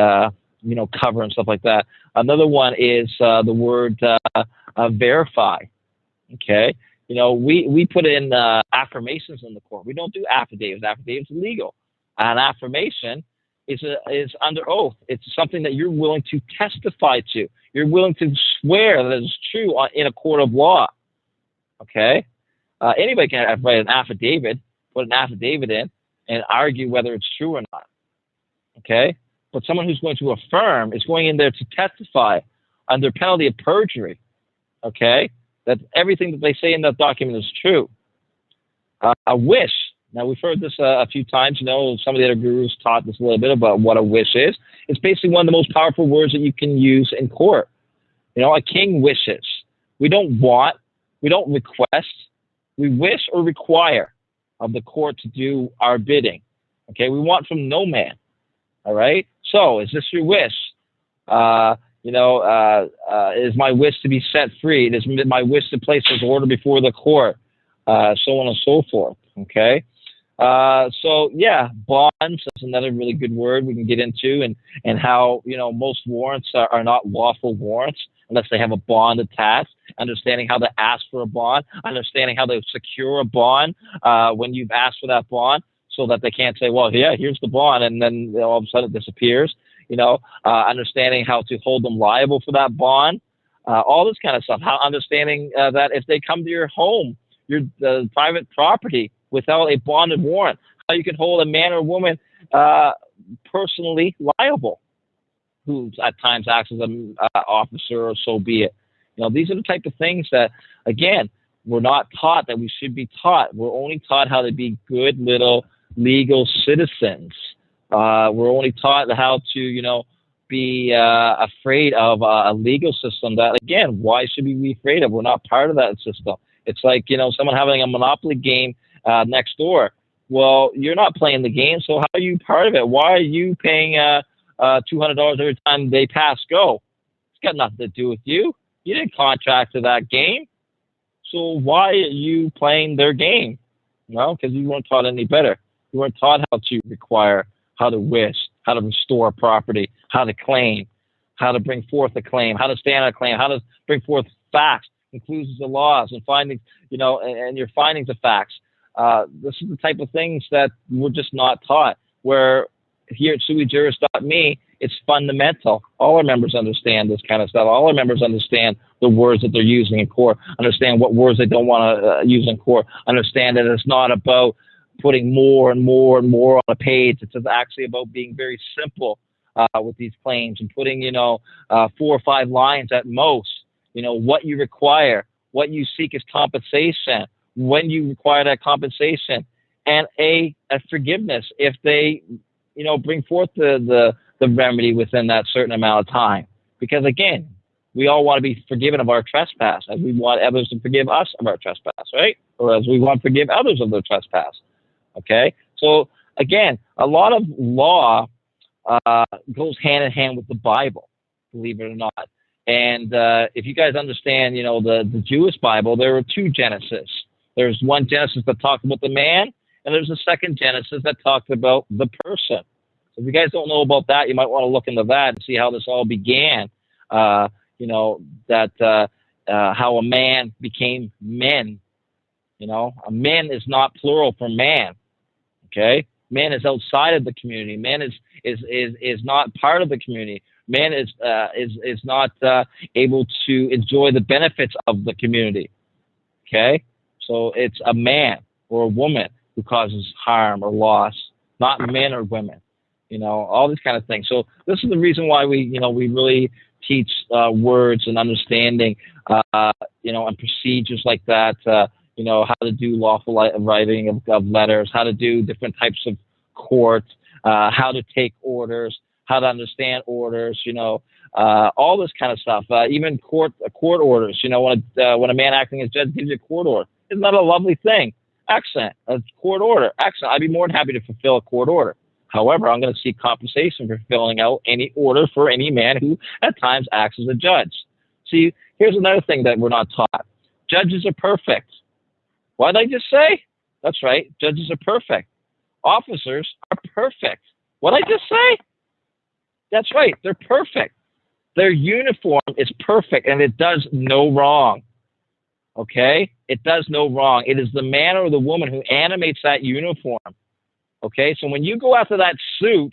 cover and stuff like that. Another one is the word verify. Okay, you know, we put in affirmations in the court. We don't do affidavits. Affidavits are legal. An affirmation is under oath. It's something that you're willing to testify to. You're willing to swear that it's true in a court of law. Okay, anybody can write an affidavit, put an affidavit in, and argue whether it's true or not. Okay? But someone who's going to affirm is going in there to testify under penalty of perjury. Okay? That everything that they say in that document is true. A wish. Now, we've heard this a few times. Some of the other gurus taught this a little bit about what a wish is. It's basically one of the most powerful words that you can use in court. A king wishes. We don't want, we don't request, we wish or require of the court to do our bidding. Okay, we want from no man. All right. So, is this your wish? Is my wish to be set free? It is my wish to place this order before the court, so on and so forth. Okay. Bonds is another really good word we can get into, and how, most warrants are not lawful warrants unless they have a bond attached, understanding how to ask for a bond, understanding how to secure a bond when you've asked for that bond, so that they can't say, well, yeah, here's the bond, and then all of a sudden it disappears. Understanding how to hold them liable for that bond, all this kind of stuff. How understanding that if they come to your home, your private property, without a bonded warrant, how you can hold a man or woman personally liable, who at times acts as an officer, or so be it. These are the type of things that, again, we're not taught that we should be taught. We're only taught how to be good little legal citizens. We're only taught how to, be afraid of a legal system that, again, why should we be afraid of? We're not part of that system. It's like, someone having a Monopoly game next door. Well, you're not playing the game, so how are you part of it? Why are you paying $200 every time they pass go? It's got nothing to do with you. You didn't contract to that game. So why are you playing their game? Well, because you weren't taught any better. You weren't taught how to require, how to wish, how to restore property, how to claim, how to bring forth a claim, how to stand on a claim, how to bring forth facts, conclusions of laws, and findings, and your findings of facts. This is the type of things that we're just not taught. Where here at suijuris.me, it's fundamental. All our members understand this kind of stuff. All our members understand the words that they're using in court, understand what words they don't want to use in court, understand that it's not about putting more and more and more on a page. It's actually about being very simple with these claims, and putting, 4 or 5 lines at most, what you require, what you seek is compensation, when you require that compensation, and a forgiveness if they, bring forth the remedy within that certain amount of time. Because again, we all want to be forgiven of our trespass, as we want others to forgive us of our trespass, right? Or as we want to forgive others of their trespass. Okay? So again, a lot of law goes hand in hand with the Bible, believe it or not. And if you guys understand, the Jewish Bible, there are 2 Genesis. There's one Genesis that talked about the man, and there's a second Genesis that talked about the person. So if you guys don't know about that, you might want to look into that and see how this all began. How a man became men. A men is not plural for man. Okay, man is outside of the community. Man is not part of the community. Man is not able to enjoy the benefits of the community. Okay, so it's a man or a woman who causes harm or loss, not men or women. All these kind of things. So this is the reason why we really teach words and understanding, and procedures like that. How to do lawful writing of letters, how to do different types of court, how to take orders, how to understand orders, all this kind of stuff. Even court orders, when a man acting as judge gives you a court order. Isn't that a lovely thing? Excellent. A court order. Excellent. I'd be more than happy to fulfill a court order. However, I'm going to seek compensation for filling out any order for any man who at times acts as a judge. See, here's another thing that we're not taught. Judges are perfect. What did I just say? That's right. Judges are perfect. Officers are perfect. What did I just say? That's right. They're perfect. Their uniform is perfect, and it does no wrong. Okay? It does no wrong. It is the man or the woman who animates that uniform. Okay? So when you go after that suit,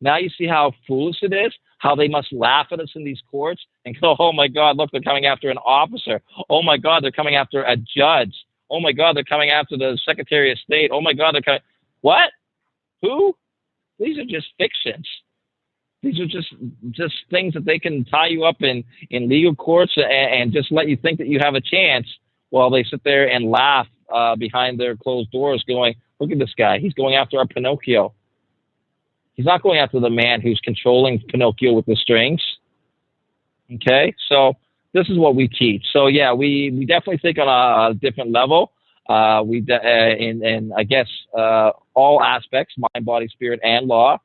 now you see how foolish it is, how they must laugh at us in these courts and go, oh, my God, look, they're coming after an officer. Oh, my God, they're coming after a judge. Oh, my God, they're coming after the Secretary of State. Oh, my God, they're coming. What? Who? These are just fictions. These are just things that they can tie you up in legal courts and just let you think that you have a chance while they sit there and laugh behind their closed doors, going, "Look at this guy. He's going after our Pinocchio. He's not going after the man who's controlling Pinocchio with the strings." Okay, so this is what we teach. So yeah, we definitely think on a different level. In I guess all aspects, mind, body, spirit, and law.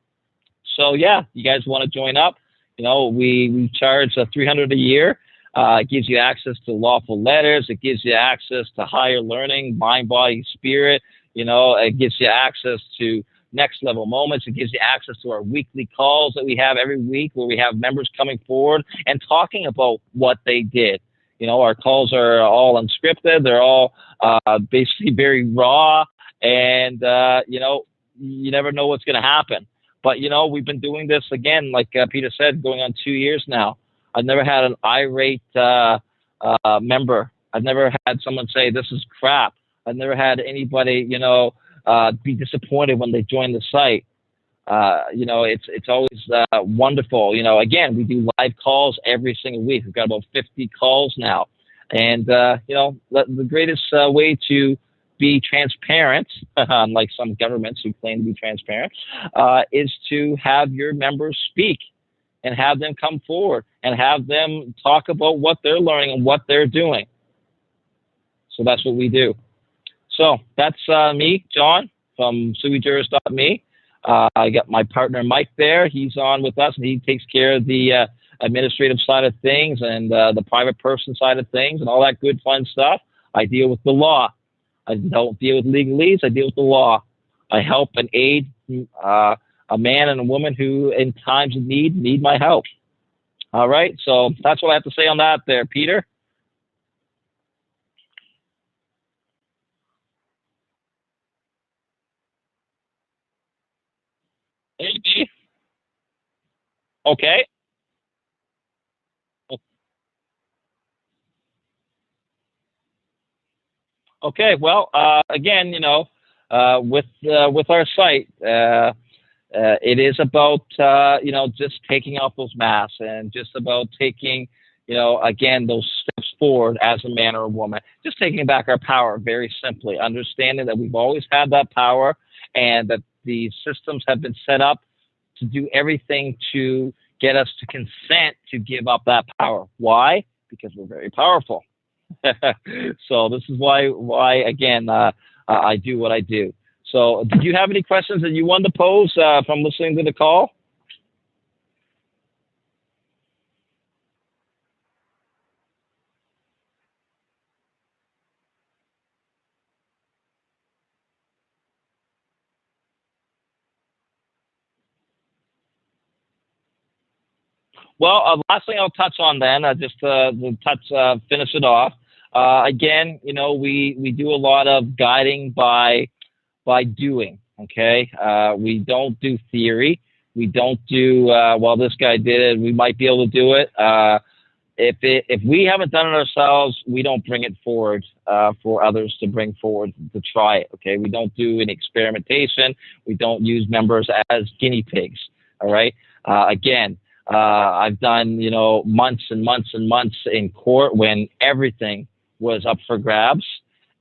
So yeah, you guys want to join up? We charge 300 a year. It gives you access to lawful letters. It gives you access to higher learning, mind, body, spirit. It gives you access to next level moments. It gives you access to our weekly calls that we have every week, where we have members coming forward and talking about what they did. Our calls are all unscripted. They're all basically very raw, and you never know what's going to happen. But we've been doing this again, like Peter said, going on 2 years now. I've never had an irate member. I've never had someone say this is crap. I've never had anybody, be disappointed when they join the site. It's always wonderful. Again, we do live calls every single week. We've got about 50 calls now, and the greatest way to be transparent, unlike some governments who claim to be transparent, is to have your members speak and have them come forward and have them talk about what they're learning and what they're doing. So that's what we do. So that's me, John, from suijuris.me. I got my partner Mike there. He's on with us, and he takes care of the administrative side of things and the private person side of things and all that good fun stuff. I deal with the law. I don't deal with legalese. I deal with the law. I help and aid a man and a woman who, in times of need my help. All right. So that's what I have to say on that there, Peter. Hey, okay. Okay. Well, again, with our site, it is about just taking off those masks and just about taking again those steps forward as a man or a woman, just taking back our power. Very simply, understanding that we've always had that power, and that the systems have been set up to do everything to get us to consent to give up that power. Why? Because we're very powerful. So this is why again, I do what I do. So did you have any questions that you wanted to pose from listening to the call? Well, last thing I'll touch on then, just to finish it off. Again, we do a lot of guiding by doing. Okay, we don't do theory. We don't do well. This guy did it. We might be able to do it. If we haven't done it ourselves, we don't bring it forward for others to bring forward to try it. Okay, we don't do any experimentation. We don't use members as guinea pigs. All right. Again, I've done months and months and months in court when everything was up for grabs,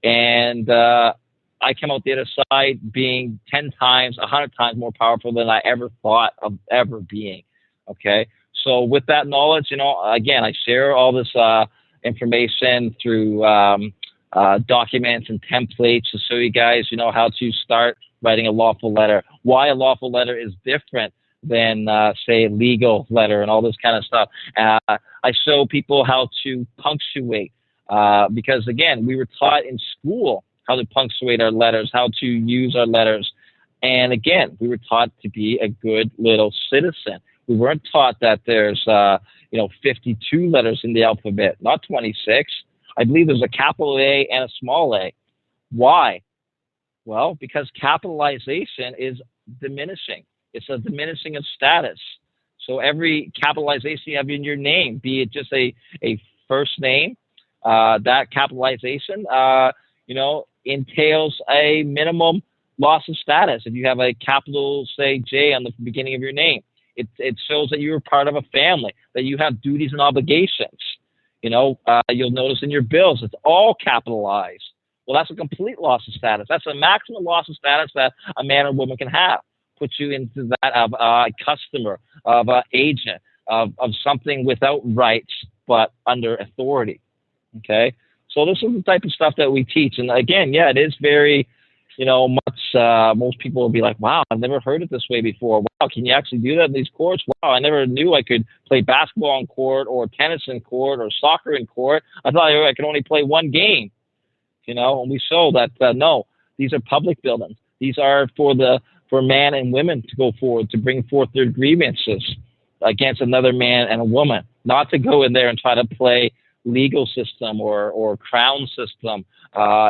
and I came out the other side being 10 times, 100 times more powerful than I ever thought of ever being. Okay. So with that knowledge, again, I share all this information through documents and templates to show you guys, how to start writing a lawful letter, why a lawful letter is different than, say, a legal letter and all this kind of stuff. I show people how to punctuate because, again, we were taught in school how to punctuate our letters, how to use our letters. And again, we were taught to be a good little citizen. We weren't taught that there's, 52 letters in the alphabet, not 26. I believe there's a capital A and a small a. Why? Well, because capitalization is diminishing. It's a diminishing of status. So every capitalization you have in your name, be it just a first name, that capitalization, entails a minimum loss of status. If you have a capital, say, J on the beginning of your name, it shows that you're part of a family, that you have duties and obligations. You'll notice in your bills, it's all capitalized. Well, that's a complete loss of status. That's a maximum loss of status that a man or woman can have. Puts you into that of a customer, of an agent, of something without rights, but under authority. Okay? So this is the type of stuff that we teach. And again, yeah, it is very, most people will be like, wow, I've never heard it this way before. Wow, can you actually do that in these courts? Wow, I never knew I could play basketball in court or tennis in court or soccer in court. I thought I could only play one game, and we show that, no, these are public buildings. These are for man and women to go forward, to bring forth their grievances against another man and a woman, not to go in there and try to play legal system or crown system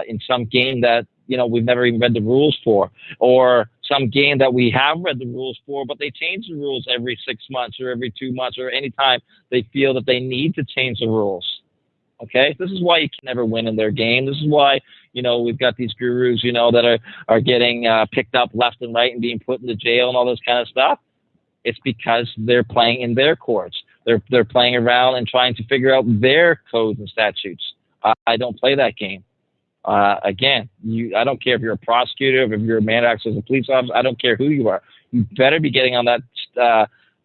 in some game that we've never even read the rules for, or some game that we have read the rules for, but they change the rules every 6 months or every 2 months or anytime they feel that they need to change the rules. Okay, this is why you can never win in their game. This is why we've got these gurus that are getting picked up left and right and being put into jail and all this kind of stuff. It's because they're playing in their courts. They're playing around and trying to figure out their codes and statutes. I don't play that game. Again, I don't care if you're a prosecutor, if you're a man who acts as a police officer. I don't care who you are. You better be getting on that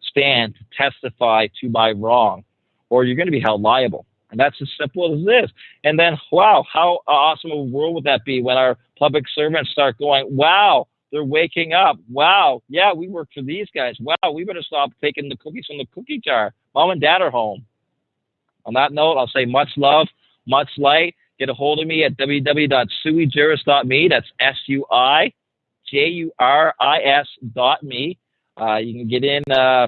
stand to testify to my wrong, or you're going to be held liable. And that's as simple as this. And then, wow, how awesome a world would that be when our public servants start going, wow, they're waking up. Wow, yeah, we work for these guys. Wow, we better stop taking the cookies from the cookie jar. Mom and dad are home. On that note, I'll say much love, much light. Get a hold of me at www.suijuris.me. That's SUIJURIS.me. You can get in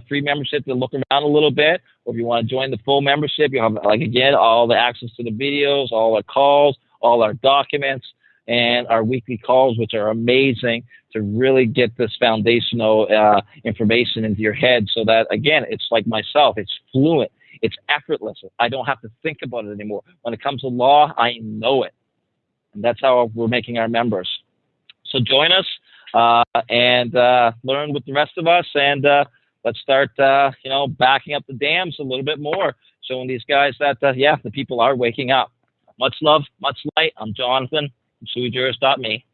free membership to look around a little bit, or if you want to join the full membership, you have, again, all the access to the videos, all our calls, all our documents, and our weekly calls, which are amazing to really get this foundational information into your head so that, again, it's like myself, it's fluent, it's effortless. I don't have to think about it anymore. When it comes to law, I know it. And that's how we're making our members. So join us and learn with the rest of us, and let's start, backing up the dams a little bit more, showing these guys that, the people are waking up. Much love, much light. I'm Jonathan from SuiJuris.me.